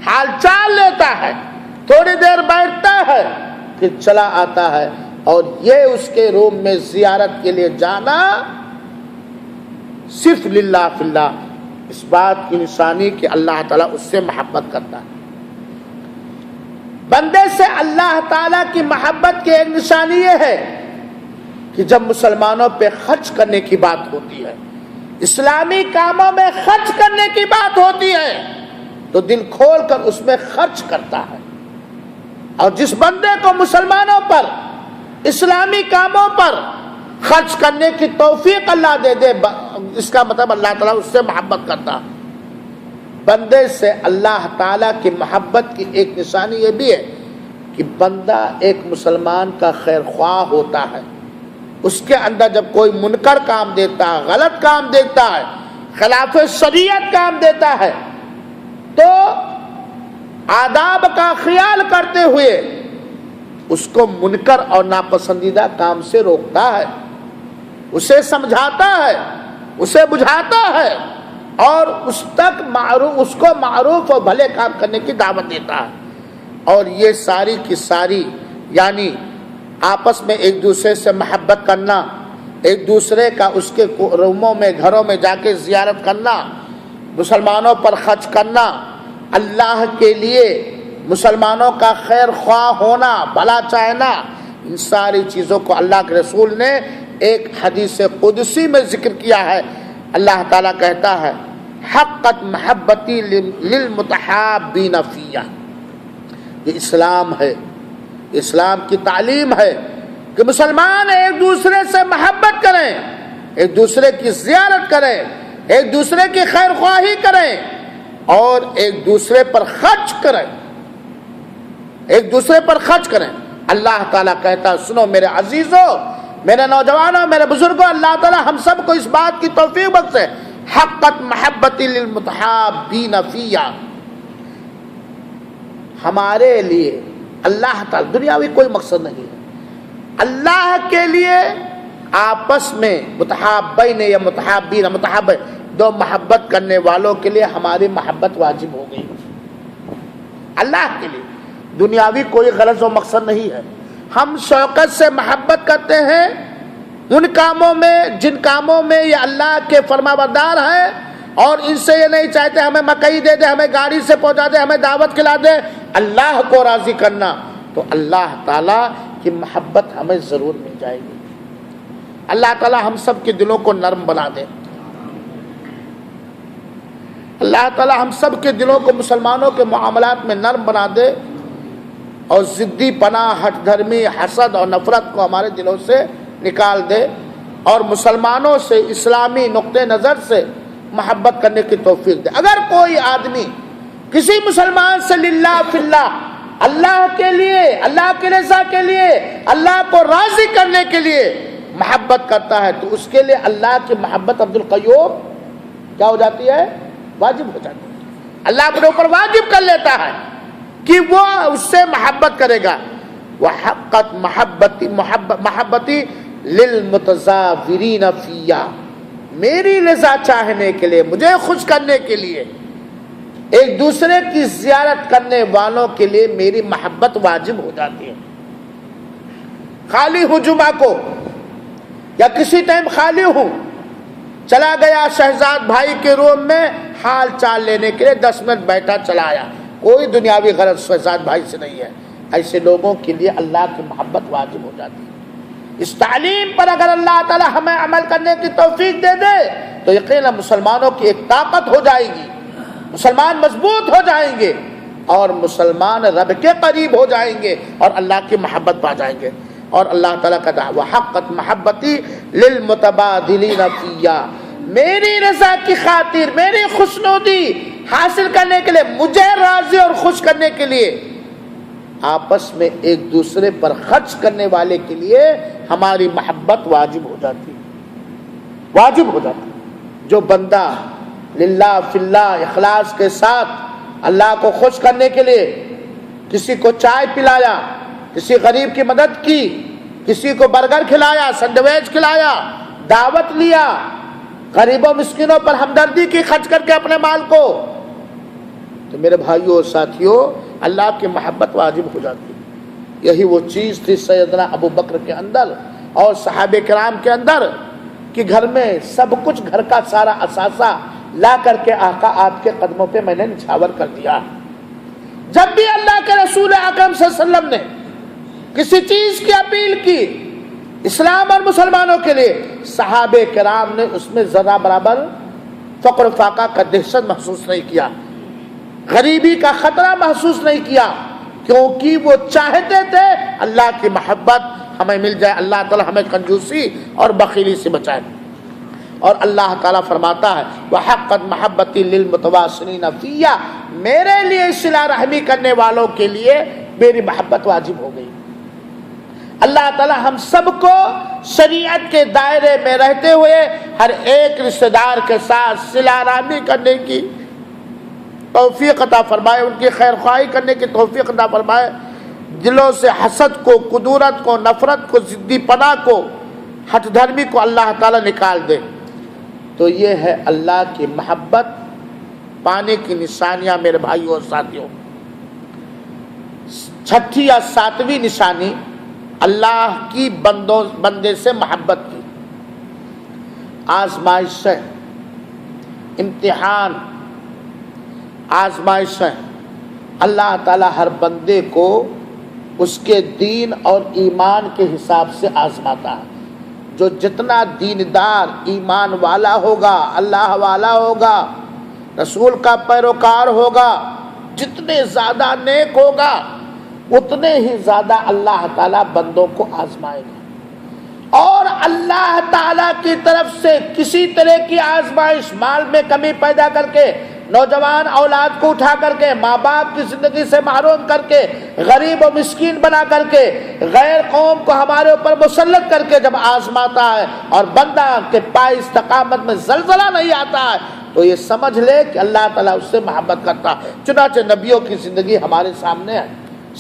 حال چال لیتا ہے، تھوڑی دیر بیٹھتا ہے، پھر چلا آتا ہے، اور یہ اس کے روم میں زیارت کے لیے جانا صرف للہ فی اللہ، اس بات کی نشانی کہ اللہ تعالیٰ اس سے محبت کرتا ہے۔ بندے سے اللہ تعالیٰ کی محبت کی ایک نشانی یہ ہے کہ جب مسلمانوں پہ خرچ کرنے کی بات ہوتی ہے، اسلامی کاموں میں خرچ کرنے کی بات ہوتی ہے، تو دل کھول کر اس میں خرچ کرتا ہے۔ اور جس بندے کو مسلمانوں پر، اسلامی کاموں پر خرچ کرنے کی توفیق اللہ دے دے، اس کا مطلب اللہ تعالیٰ اس سے محبت کرتا ہے۔ بندے سے اللہ تعالیٰ کی محبت کی ایک نشانی یہ بھی ہے کہ بندہ ایک مسلمان کا خیر خواہ ہوتا ہے. اس کے اندر جب کوئی منکر کام دیتا ہے، غلط کام دیتا ہے، خلاف شریعت کام دیتا ہے، تو آداب کا خیال کرتے ہوئے اس کو منکر اور ناپسندیدہ کام سے روکتا ہے، اسے سمجھاتا ہے، اسے بجھاتا ہے اور اس کو معروف اور بھلے کام کرنے کی دعوت دیتا ہے. اور یہ ساری کی ساری یعنی آپس میں ایک دوسرے سے محبت کرنا، ایک دوسرے کا اس کے روموں میں گھروں میں جا کے زیارت کرنا، مسلمانوں پر خرچ کرنا، اللہ کے لیے مسلمانوں کا خیر خواہ ہونا، بھلا چاہنا، ان ساری چیزوں کو اللہ کے رسول نے ایک حدیث قدسی میں ذکر کیا ہے. اللہ تعالیٰ کہتا ہے حقت محبتی للمتحابین فیہ. یہ اسلام ہے، اسلام کی تعلیم ہے کہ مسلمان ایک دوسرے سے محبت کریں، ایک دوسرے کی زیارت کریں، ایک دوسرے کی خیر خواہی کریں اور ایک دوسرے پر خرچ کریں، ایک دوسرے پر خرچ کریں. اللہ تعالیٰ کہتا ہے سنو میرے عزیزوں، میرے نوجوانوں، میرے بزرگوں، اللہ تعالیٰ ہم سب کو اس بات کی توفیق بخشے. حقت محبتی للمتحابین فیہ. ہمارے لیے اللہ تعالیٰ دنیاوی کوئی مقصد نہیں ہے، اللہ کے لیے آپس میں متحابین یا متحابین دو محبت کرنے والوں کے لیے ہماری محبت واجب ہو گئی. اللہ کے لیے دنیاوی کوئی غرض و مقصد نہیں ہے. ہم شوقت سے محبت کرتے ہیں ان کاموں میں جن کاموں میں یہ اللہ کے فرما بردار ہیں، اور ان سے یہ نہیں چاہتے ہمیں مکئی دے دے، ہمیں گاڑی سے پہنچا دے، ہمیں دعوت کھلا دے. اللہ کو راضی کرنا تو اللہ تعالیٰ کی محبت ہمیں ضرور مل جائے گی. اللہ تعالیٰ ہم سب کے دلوں کو نرم بنا دے. اللہ تعالیٰ ہم سب کے دلوں کو مسلمانوں کے معاملات میں نرم بنا دے اور ضدی پناہ، ہٹ دھرمی، حسد اور نفرت کو ہمارے دلوں سے نکال دے اور مسلمانوں سے اسلامی نقطہ نظر سے محبت کرنے کی توفیق دے. اگر کوئی آدمی کسی مسلمان سے للہ فی اللہ، اللہ کے لیے، اللہ کی رضا کے لیے، اللہ کو راضی کرنے کے لیے محبت کرتا ہے تو اس کے لیے اللہ کی محبت عبد القیوم کیا ہو جاتی ہے؟ واجب ہو جاتی ہے. اللہ اپنے اوپر واجب کر لیتا ہے کہ وہ اس سے محبت کرے گا. وحقت محبتی للمتزاورین فیہ. میری رضا چاہنے کے لیے، مجھے خوش کرنے کے لیے، ایک دوسرے کی زیارت کرنے والوں کے لیے میری محبت واجب ہو جاتی ہے. خالی ہوں جمعہ کو یا کسی ٹائم خالی ہوں، چلا گیا شہزاد بھائی کے روم میں حال چال لینے کے لیے 10 منٹ بیٹھا چلا آیا، کوئی دنیاوی غرض شہزاد بھائی سے نہیں ہے. ایسے لوگوں کے لیے اللہ کی محبت واجب ہو جاتی ہے. اس تعلیم پر اگر اللہ تعالی ہمیں عمل کرنے کی توفیق دے دے تو یقیناً مسلمانوں کی ایک طاقت ہو جائے گی، مسلمان مضبوط ہو جائیں گے اور مسلمان رب کے قریب ہو جائیں گے اور اللہ کی محبت پا جائیں گے. اور اللہ تعالیٰ کا دعویٰ حقت محبتی للمتبادلین فیہ. میری رضا کی خاطر، میری خوشنودی حاصل کرنے کے لیے، مجھے راضی اور خوش کرنے کے لیے آپس میں ایک دوسرے پر خرچ کرنے والے کے لیے ہماری محبت واجب ہو جاتی ہے، واجب ہو جاتی ہے. جو بندہ للہ فی اللہ اخلاص کے ساتھ اللہ کو خوش کرنے کے لیے کسی کو چائے پلایا، کسی غریب کی مدد کی، کسی کو برگر کھلایا، سینڈوچ کھلایا، دعوت لیا، غریبوں مسکینوں پر ہمدردی کی خرچ کر کے اپنے مال کو، تو میرے بھائیوں اور ساتھیوں اللہ کی محبت واجب ہو جاتی ہے. یہی وہ چیز تھی سیدنا ابو بکر کے اندر اور صحابہ کرام کے اندر کہ گھر میں سب کچھ، گھر کا سارا اثاثہ لا کر کے آقا آپ کے قدموں پہ میں نے نچھاور کر دیا. جب بھی اللہ کے رسول اکرم صلی اللہ علیہ وسلم نے کسی چیز کی اپیل کی اسلام اور مسلمانوں کے لیے، صحابہ کرام نے اس میں ذرہ برابر فقر فاقہ کا دہشت محسوس نہیں کیا، غریبی کا خطرہ محسوس نہیں کیا، کیونکہ وہ چاہتے تھے اللہ کی محبت ہمیں مل جائے، اللہ تعالی ہمیں کنجوسی اور بخیلی سے بچائے. اور اللہ تعالیٰ فرماتا ہے وَحَقَّتْ مَحَبَّتِي لِلْمُتَوَاصِلِينَ فِيَّ، میرے لیے صلہ رحمی کرنے والوں کے لیے میری محبت واجب ہو گئی۔ اللہ تعالیٰ ہم سب کو شریعت کے دائرے میں رہتے ہوئے ہر ایک رشتہ دار کے ساتھ صلہ رحمی کرنے کی توفیق عطا فرمائے، ان کی خیر خواہی کرنے کی توفیق عطا فرمائے، دلوں سے حسد کو، کدورت کو، نفرت کو، ضدی پنا کو، ہٹ دھرمی کو اللہ تعالیٰ نکال دے۔ تو یہ ہے اللہ کی محبت پانے کی نشانیاں میرے بھائیوں اور ساتھیوں۔ چھٹی یا ساتویں نشانی اللہ کی بندے سے محبت کی آزمائشیں، امتحان، آزمائشیں۔ اللہ تعالیٰ ہر بندے کو اس کے دین اور ایمان کے حساب سے آزماتا ہے۔ جو جتنا دیندار، ایمان والا ہوگا، اللہ والا ہوگا، رسول کا پیروکار ہوگا، جتنے زیادہ نیک ہوگا اتنے ہی زیادہ اللہ تعالیٰ بندوں کو آزمائے گا۔ اور اللہ تعالیٰ کی طرف سے کسی طرح کی آزمائش، مال میں کمی پیدا کر کے، نوجوان اولاد کو اٹھا کر کے، ماں باپ کی زندگی سے محروم کر کے، غریب و مسکین بنا کر کے، غیر قوم کو ہمارے اوپر مسلط کر کے جب آزماتا ہے اور بندہ کے پائے استقامت میں زلزلہ نہیں آتا ہے تو یہ سمجھ لے کہ اللہ تعالیٰ اس سے محبت کرتا ہے۔ چنانچہ نبیوں کی زندگی ہمارے سامنے ہے،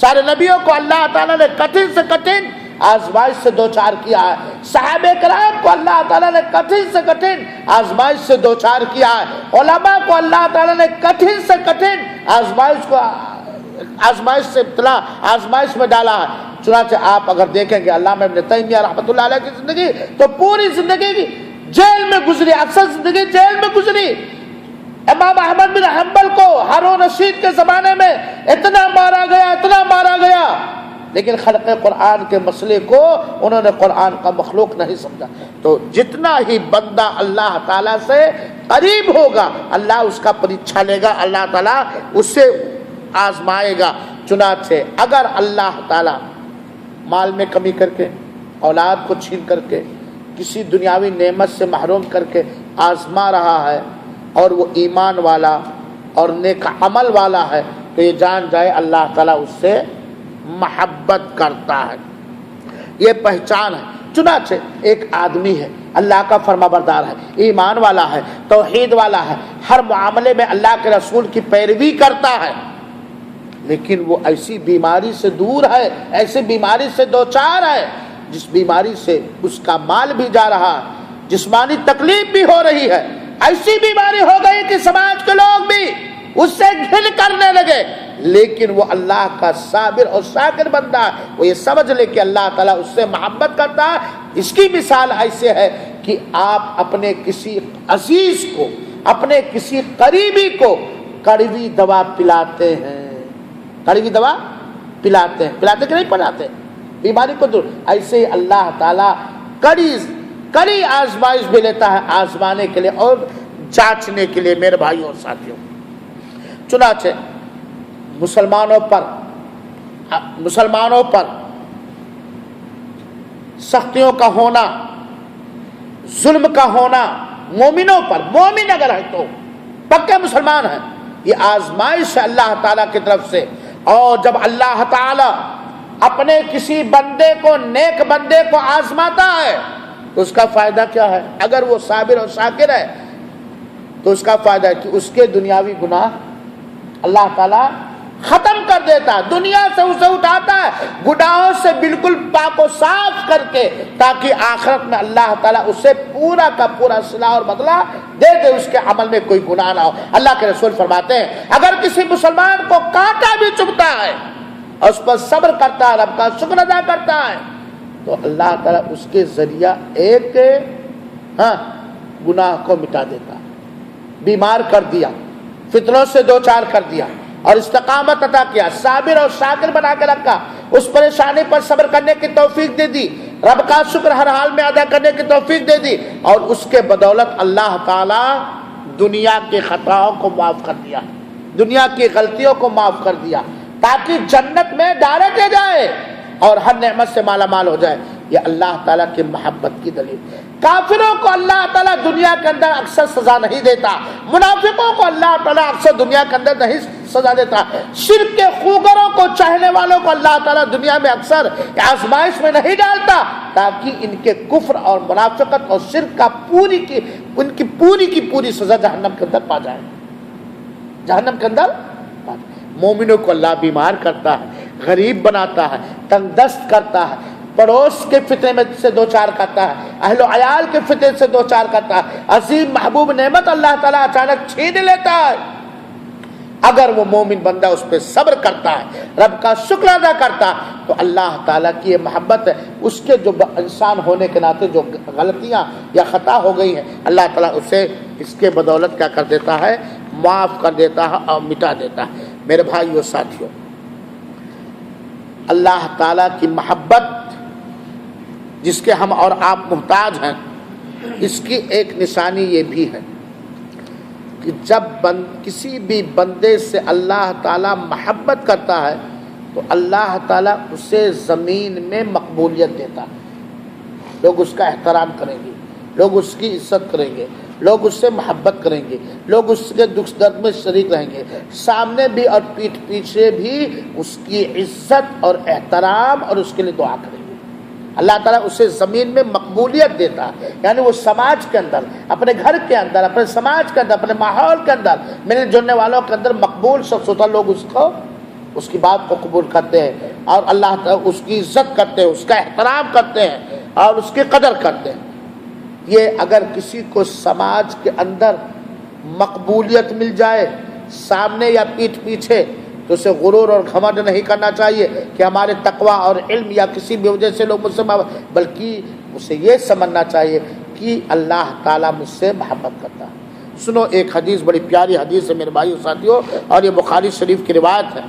سارے نبیوں کو اللہ تعالیٰ نے کٹھن سے کٹھن آزمائش سے دوچار کیا ہے۔ صحابہ کرام کو اللہ تعالیٰ نے کٹھن سے کٹھن آزمائش سے دوچار کیا ہے۔ علماء کو اللہ تعالیٰ نے کٹھن سے کٹھن آزمائش سے ابتلا، آزمائش میں ڈالا ہے۔ چنانچہ آپ اگر دیکھیں گے علامہ ابن تیمیہ رحمۃ اللہ علیہ کی زندگی تو پوری زندگی جیل میں گزری، اکثر زندگی جیل میں گزری۔ امام احمد بن حنبل کو ہارون رشید کے زمانے میں اتنا مارا گیا لیکن خلق قرآن کے مسئلے کو انہوں نے قرآن کا مخلوق نہیں سمجھا۔ تو جتنا ہی بندہ اللہ تعالیٰ سے قریب ہوگا اللہ اس کا پریچھا لے گا، اللہ تعالیٰ اس سے آزمائے گا۔ چنانچہ اگر اللہ تعالیٰ مال میں کمی کر کے، اولاد کو چھین کر کے، کسی دنیاوی نعمت سے محروم کر کے آزما رہا ہے اور وہ ایمان والا اور نیک عمل والا ہے تو یہ جان جائے اللہ تعالیٰ اس سے محبت کرتا ہے۔ یہ پہچان ہے۔ چنانچہ ایک آدمی ہے، اللہ کا فرما بردار ہے، ایمان والا ہے، توحید والا ہے، ہر معاملے میں اللہ کے رسول کی پیروی کرتا ہے، لیکن وہ ایسی بیماری سے دور ہے، ایسی بیماری سے دوچار ہے جس بیماری سے اس کا مال بھی جا رہا ہے، جسمانی تکلیف بھی ہو رہی ہے، ایسی بیماری ہو گئی کہ سماج کے لوگ بھی اس سے گھن کرنے لگے، لیکن وہ اللہ کا صابر اور شاکر بندہ ہے۔ وہ یہ سمجھ لے کہ اللہ تعالیٰ اس سے محبت کرتا ہے۔ اس کی مثال ایسے ہے کہ آپ اپنے کسی عزیز کو، اپنے کسی قریبی کو کڑوی دوا پلاتے ہیں، کڑوی دوا پلاتے کہ نہیں پلاتے بیماری کو دور، ایسے ہی اللہ تعالیٰ کڑی آزمائش بھی لیتا ہے آزمانے کے لیے اور جانچنے کے لیے میرے بھائیوں اور ساتھیوں۔ چنانچہ مسلمانوں پر سختیوں کا ہونا، ظلم کا ہونا، مومنوں پر، مومن اگر ہے تو پکے مسلمان ہیں، یہ آزمائش ہے اللہ تعالیٰ کی طرف سے۔ اور جب اللہ تعالیٰ اپنے کسی بندے کو، نیک بندے کو آزماتا ہے تو اس کا فائدہ کیا ہے؟ اگر وہ صابر اور شاکر ہے تو اس کا فائدہ ہے کہ اس کے دنیاوی گناہ اللہ تعالیٰ ختم کر دیتا ہے، دنیا سے اسے اٹھاتا ہے، گناہوں سے بالکل پاک و صاف کر کے، تاکہ آخرت میں اللہ تعالیٰ اسے پورا کا پورا صلاح اور بدلہ دے دے، اس کے عمل میں کوئی گناہ نہ ہو۔ اللہ کے رسول فرماتے ہیں اگر کسی مسلمان کو کانٹا بھی چبھتا ہے اور اس پر صبر کرتا ہے، رب کا شکر ادا کرتا ہے، تو اللہ تعالیٰ اس کے ذریعہ ایک گناہ کو مٹا دیتا ہے، بیمار کر دیا، فتنوں سے دوچار کر دیا اور استقامت عطا کیا، صابر اور شاکر بنا کے رکھا، اس پریشانی پر صبر کرنے کی توفیق دے دی، رب کا شکر ہر حال میں ادا کرنے کی توفیق دے دی، اور اس کے بدولت اللہ تعالیٰ دنیا کی خطاؤں کو معاف کر دیا، دنیا کی غلطیوں کو معاف کر دیا، تاکہ جنت میں ڈائریکٹ لے جائے اور ہر نعمت سے مالا مال ہو جائے۔ یہ اللہ تعالیٰ کی محبت کی دلیل. کافروں کو اللہ تعالیٰ دنیا کے اندر اکثر سزا نہیں دیتا, منافقوں کو اللہ تعالیٰ اکثر دنیا کے اندر نہیں سزا دیتا, شرک کے خوگروں کو چاہنے والوں کو اللہ تعالیٰ دنیا میں اکثر آزمائش میں نہیں ڈالتا, تاکہ ان کے کفر اور منافقت اور شرک کا ان کی پوری سزا جہنم کے اندر پا جائے, جہنم کے اندر. مومنوں کو اللہ بیمار کرتا ہے, غریب بناتا ہے, تنگ دست کرتا ہے, پڑوس کے فتنے میں سے دو چار کرتا ہے, اہل و عیال کے فتنے سے دو چار کرتا ہے, عظیم محبوب نعمت اللہ تعالیٰ اچانک چھین لیتا ہے. اگر وہ مومن بندہ اس پہ صبر کرتا ہے, رب کا شکر ادا کرتا ہے, تو اللہ تعالیٰ کی یہ محبت ہے. اس کے جو انسان ہونے کے ناطے جو غلطیاں یا خطا ہو گئی ہیں, اللہ تعالیٰ اسے اس کے بدولت کیا کر دیتا ہے, معاف کر دیتا ہے اور مٹا دیتا ہے. میرے بھائیو ساتھیو, اللہ تعالیٰ کی محبت جس کے ہم اور آپ محتاج ہیں, اس کی ایک نشانی یہ بھی ہے کہ جب کسی بھی بندے سے اللہ تعالیٰ محبت کرتا ہے تو اللہ تعالیٰ اسے زمین میں مقبولیت دیتا ہے. لوگ اس کا احترام کریں گے, لوگ اس کی عزت کریں گے, لوگ اس سے محبت کریں گے, لوگ اس کے دکھ درد میں شریک رہیں گے, سامنے بھی اور پیٹھ پیچھے بھی اس کی عزت اور احترام اور اس کے لیے دعا کریں گے. اللہ تعالیٰ اسے زمین میں مقبولیت دیتا ہے, یعنی وہ سماج کے اندر, اپنے گھر کے اندر, اپنے سماج کے اندر, اپنے ماحول کے اندر, ملنے جلنے والوں کے اندر مقبول شخص ہوتا. لوگ اس کی بات کو قبول کرتے ہیں اور اللہ تعالیٰ اس کی عزت کرتے ہیں, اس کا احترام کرتے ہیں اور اس کی قدر کرتے ہیں. یہ اگر کسی کو سماج کے اندر مقبولیت مل جائے سامنے یا پیٹھ پیچھے, تو اسے غرور اور گھمنڈ نہیں کرنا چاہیے کہ ہمارے تقوی اور علم یا کسی بھی وجہ سے لوگ مجھ سے, بلکہ اسے یہ سمجھنا چاہیے کہ اللہ تعالیٰ مجھ سے محبت کرتا ہے. سنو ایک حدیث, بڑی پیاری حدیث ہے میرے بھائیو ساتھیو, اور یہ بخاری شریف کی روایت ہے.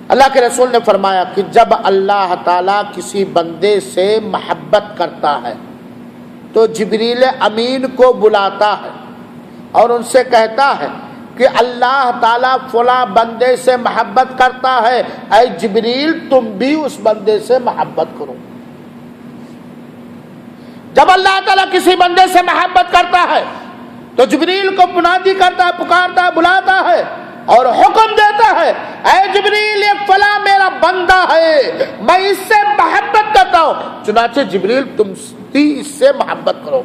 اللہ کے رسول نے فرمایا کہ جب اللہ تعالیٰ کسی بندے سے محبت کرتا ہے تو جبریل امین کو بلاتا ہے اور ان سے کہتا ہے کہ اللہ تعالیٰ فلاں بندے سے محبت کرتا ہے, اے جبریل تم بھی اس بندے سے محبت کرو. جب اللہ تعالیٰ کسی بندے سے محبت کرتا ہے تو جبریل کو منادی کرتا ہے, پکارتا ہے, بلاتا ہے اور حکم دیتا ہے, اے جبریل یہ فلاں میرا بندہ ہے, میں اس سے محبت کرتا ہوں. چنانچہ جبریل تم بھی اس سے محبت کرو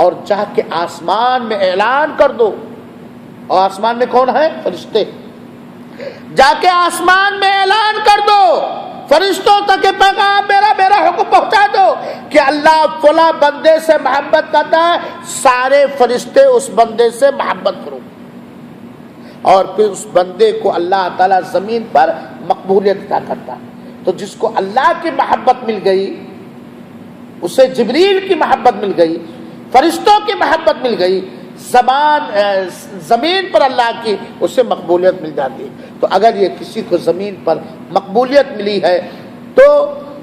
اور جا کے آسمان میں اعلان کر دو. اور آسمان میں کون ہے؟ فرشتے. جا کے آسمان میں اعلان کر دو, فرشتوں تک پیغام میرا حکم پہنچا دو کہ اللہ فلاں بندے سے محبت کرتا ہے, سارے فرشتے اس بندے سے محبت کرو. اور پھر اس بندے کو اللہ تعالیٰ زمین پر مقبولیت عطا کرتا. تو جس کو اللہ کی محبت مل گئی اسے جبریل کی محبت مل گئی, فرشتوں کی محبت مل گئی, زمین پر اللہ کی اسے مقبولیت مل جاتی ہے. تو اگر یہ کسی کو زمین پر مقبولیت ملی ہے تو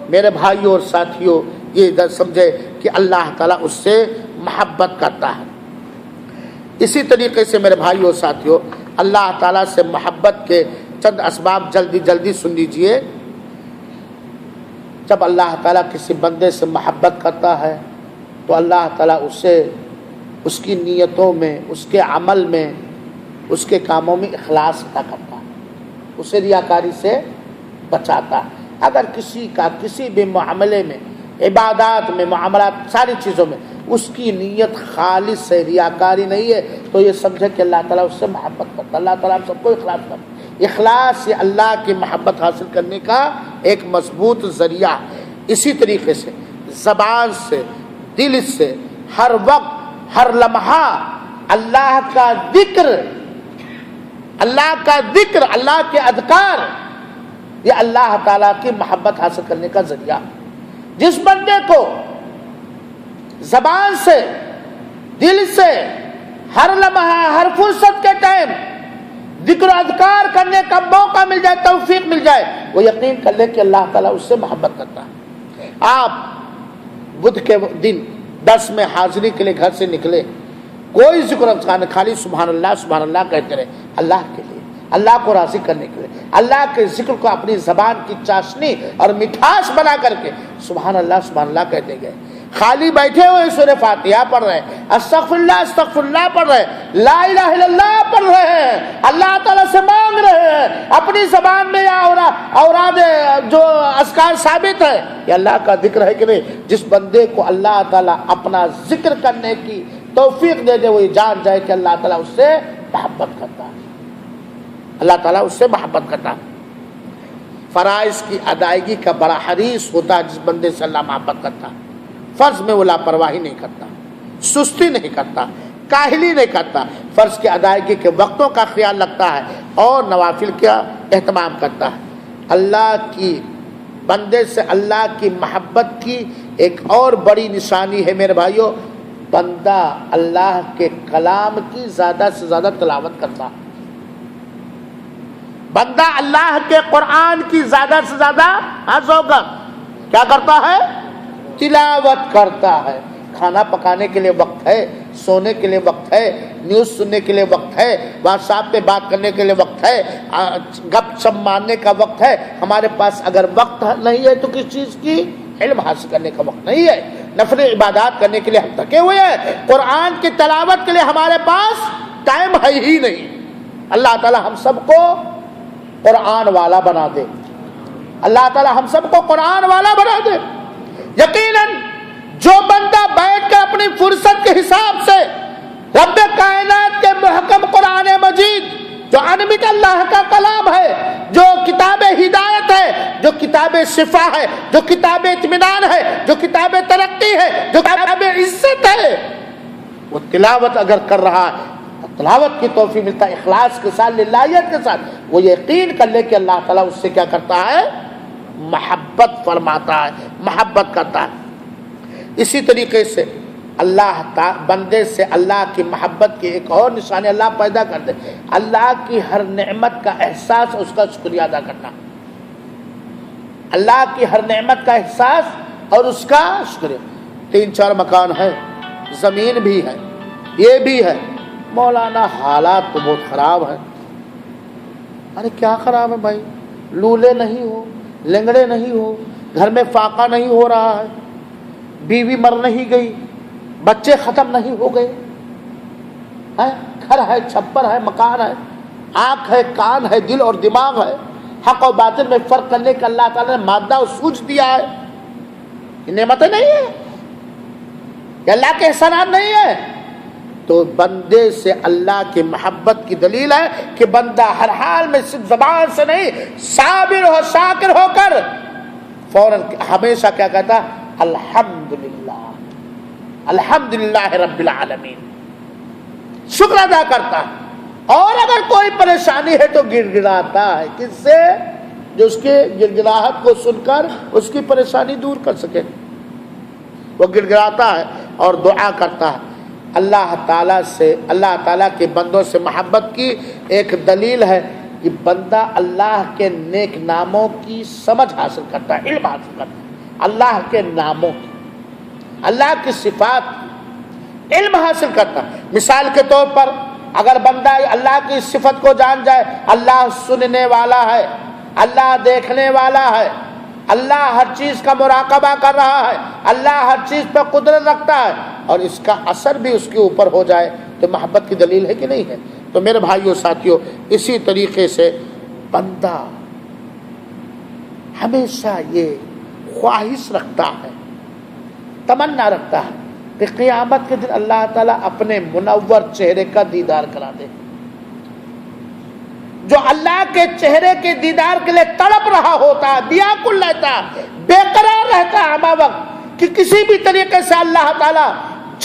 میرے بھائیوں اور ساتھیوں یہ سمجھے کہ اللہ تعالیٰ اس سے محبت کرتا ہے. اسی طریقے سے میرے بھائیوں اور ساتھیوں اللہ تعالیٰ سے محبت کے چند اسباب جلدی سن لیجئے. جب اللہ تعالیٰ کسی بندے سے محبت کرتا ہے تو اللہ تعالیٰ اسے اس کی نیتوں میں, اس کے عمل میں, اس کے کاموں میں اخلاص عطا کرتا ہے, اسے ریاکاری سے بچاتا ہے. اگر کسی کا کسی بھی معاملے میں, عبادات میں, معاملات, ساری چیزوں میں اس کی نیت خالص ہے, ریاکاری نہیں ہے, تو یہ سمجھے کہ اللہ تعالیٰ اس سے محبت کرتا. اللہ تعالیٰ ہم سب کو اخلاص کرتا. اخلاص یہ اللہ کی محبت حاصل کرنے کا ایک مضبوط ذریعہ. اسی طریقے سے زبان سے, دل سے, ہر وقت, ہر لمحہ اللہ کا ذکر, اللہ کے اذکار, یہ اللہ تعالیٰ کی محبت حاصل کرنے کا ذریعہ. جس بندے کو زبان سے, دل سے, ہر لمحہ, ہر فرصت کے ٹائم ذکر و اذکار کرنے کا موقع مل جائے, توفیق مل جائے, وہ یقین کر لے کہ اللہ تعالیٰ اس سے محبت کرتا ہے. آپ بدھ کے دن درس میں حاضری کے لیے گھر سے نکلے, کوئی ذکر و اذکار, خالی سبحان اللہ کہتے رہے, اللہ کے لیے, اللہ کو راضی کرنے کے لیے اللہ کے ذکر کو اپنی زبان کی چاشنی اور مٹھاس بنا کر کے سبحان اللہ کہتے گئے. خالی بیٹھے ہوئے سورہ فاتحہ پڑھ رہے ہیں, استغفر اللہ پڑھ رہے ہیں, لا الہ الا اللہ پڑھ رہے ہیں, اللہ تعالیٰ سے مانگ رہے ہیں, اپنی زبان میں یا اوراد جو اذکار ثابت ہے یہ اللہ کا ذکر ہے کہ نہیں. جس بندے کو اللہ تعالیٰ اپنا ذکر کرنے کی توفیق دے دے وہ یہ جان جائے کہ اللہ تعالیٰ اس سے محبت کرتا ہے, اللہ تعالیٰ اس سے محبت کرتا ہے. فرائض کی ادائیگی کا بڑا حریص ہوتا ہے جس بندے سے اللہ محبت کرتا ہے. فرض میں وہ لاپرواہی نہیں کرتا, سستی نہیں کرتا, کاہلی نہیں کرتا, فرض کی ادائیگی کے وقتوں کا خیال رکھتا ہے اور نوافل کا اہتمام کرتا ہے. اللہ کی بندے سے اللہ کی محبت کی ایک اور بڑی نشانی ہے میرے بھائیوں, بندہ اللہ کے کلام کی زیادہ سے زیادہ تلاوت کرتا ہے. بندہ اللہ کے قرآن کی زیادہ سے زیادہ کیا کرتا ہے؟ تلاوت کرتا ہے. کھانا پکانے کے لیے وقت ہے, سونے کے لیے وقت ہے, نیوز سننے کے لیے وقت ہے, واٹس ایپ پہ بات کرنے کے لیے وقت ہے, گپ شپ مارنے کا وقت ہے. ہمارے پاس اگر وقت نہیں ہے تو کس چیز کی؟ علم حاصل کرنے کا وقت نہیں ہے. نفل عبادات کرنے کے لیے ہم تھکے ہوئے ہیں, قرآن کی تلاوت کے لیے ہمارے پاس ٹائم ہے ہی نہیں. اللہ تعالی ہم سب کو قرآن والا بنا دے, اللہ تعالی ہم سب کو قرآن والا بنا دے. یقیناً جو بندہ بیٹھ کر اپنی فرصت کے حساب سے رب کائنات کے محکم قرآن مجید جو انمٹ اللہ کا کلام ہے, جو کتاب ہدایت ہے, جو کتاب شفا ہے, جو کتاب اطمینان ہے, جو کتاب ترقی ہے, جو کتاب عزت ہے, وہ تلاوت اگر کر رہا ہے تلاوت کی توفیق ملتا ہے اخلاص کے ساتھ, للہیت کے ساتھ, وہ یقین کر لے کہ اللہ تعالیٰ اس سے کیا کرتا ہے؟ محبت فرماتا ہے, محبت کرتا ہے. اسی طریقے سے اللہ بندے سے اللہ کی محبت کی ایک اور نشانی اللہ پیدا کر دے, اللہ کی ہر نعمت کا احساس, اس کا شکریہ ادا کرنا. اللہ کی ہر نعمت کا احساس اور اس کا شکریہ. 3-4 مکان ہے, زمین بھی ہے, یہ بھی ہے. مولانا حالات تو بہت خراب ہے. ارے کیا خراب ہے بھائی؟ لولے نہیں ہو, لنگڑے نہیں ہو, گھر میں فاقہ نہیں ہو رہا ہے, بیوی مر نہیں گئی, بچے ختم نہیں ہو گئے, گھر ہے, چھپر ہے, مکان ہے, آنکھ ہے, کان ہے, دل اور دماغ ہے, حق اور باطل میں فرق کرنے کا اللہ تعالیٰ نے مادہ اور سوچ دیا ہے. یہ نعمتیں نہیں ہے, یہ اللہ کے احسانات نہیں ہے. تو بندے سے اللہ کی محبت کی دلیل ہے کہ بندہ ہر حال میں صرف زبان سے نہیں, صابر ہو, شاکر ہو کر فوراً ہمیشہ کیا کہتا ہے؟ الحمدللہ, الحمدللہ رب العالمین, شکر ادا کرتا ہے. اور اگر کوئی پریشانی ہے تو گڑ گڑاتا ہے. کس سے؟ جو اس کے گڑ گڑاہٹ کو سن کر اس کی پریشانی دور کر سکے. وہ گڑ گڑاتا ہے اور دعا کرتا ہے. اللہ تعالیٰ سے, اللہ تعالیٰ کے بندوں سے محبت کی ایک دلیل ہے کہ بندہ اللہ کے نیک ناموں کی سمجھ حاصل کرتا ہے, علم حاصل کرتا ہے, اللہ کے ناموں کی, اللہ کی صفات علم حاصل کرتا ہے. مثال کے طور پر اگر بندہ اللہ کی صفت کو جان جائے, اللہ سننے والا ہے, اللہ دیکھنے والا ہے, اللہ ہر چیز کا مراقبہ کر رہا ہے, اللہ ہر چیز پر قدرت رکھتا ہے, اور اس کا اثر بھی اس کے اوپر ہو جائے تو محبت کی دلیل ہے کہ نہیں ہے؟ تو میرے بھائیوں ساتھیوں, اسی طریقے سے بندہ ہمیشہ یہ خواہش رکھتا ہے, تمنا رکھتا ہے کہ قیامت کے دن اللہ تعالیٰ اپنے منور چہرے کا دیدار کرا دے. جو اللہ کے چہرے کے دیدار کے لیے تڑپ رہا ہوتا ہے, بیاکل رہتا ہے, بے قرار رہتا ہے ہمہ وقت کہ کسی بھی طریقے سے اللہ تعالیٰ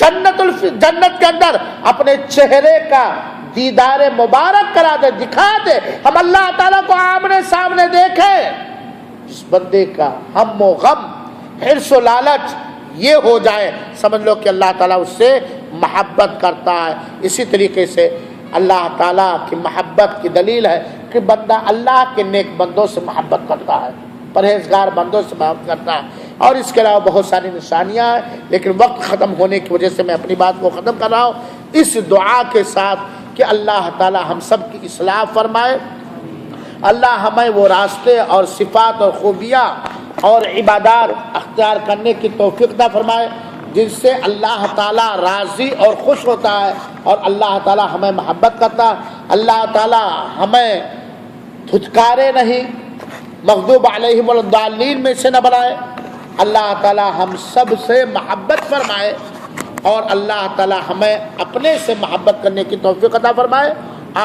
جنت کے اندر اپنے چہرے کا دیدار مبارک کرا دے, دکھا دے, ہم اللہ تعالیٰ کو آمنے سامنے دیکھیں. جس بندے کا ہم و غم, حرص و لالچ یہ ہو جائے, سمجھ لو کہ اللہ تعالیٰ اس سے محبت کرتا ہے. اسی طریقے سے اللہ تعالیٰ کی محبت کی دلیل ہے کہ بندہ اللہ کے نیک بندوں سے محبت کرتا ہے, پرہیزگار بندوں سے محبت کرتا ہے. اور اس کے علاوہ بہت ساری نشانیاں ہیں, لیکن وقت ختم ہونے کی وجہ سے میں اپنی بات کو ختم کر رہا ہوں. اس دعا کے ساتھ کہ اللہ تعالی ہم سب کی اصلاح فرمائے، اللہ ہمیں وہ راستے اور صفات اور خوبیاں اور عبادات اختیار کرنے کی توفیق عطا فرمائے جن سے اللہ تعالیٰ راضی اور خوش ہوتا ہے، اور اللہ تعالیٰ ہمیں محبت کرتا ہے۔ اللہ تعالیٰ ہمیں دھتکارے نہیں، مغضوب علیہم الضالین میں سے نہ بنائے، اللہ تعالیٰ ہم سب سے محبت فرمائے، اور اللہ تعالیٰ ہمیں اپنے سے محبت کرنے کی توفیق عطا فرمائے،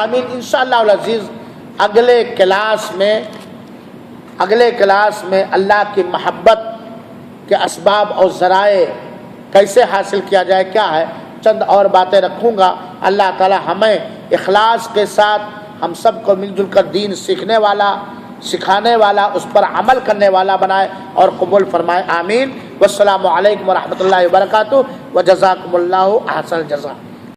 آمین انشاءاللہ العزیز۔ اگلے کلاس میں اللہ کی محبت کے اسباب اور ذرائع کیسے حاصل کیا جائے کیا ہے، چند اور باتیں رکھوں گا۔ اللہ تعالی ہمیں اخلاص کے ساتھ ہم سب کو مل جل کر دین سیکھنے والا، سکھانے والا، اس پر عمل کرنے والا بنائے اور قبول فرمائے، آمین۔ والسلام علیکم ورحمۃ اللہ وبرکاتہ، وجزاکم اللہ احسن الجزاء۔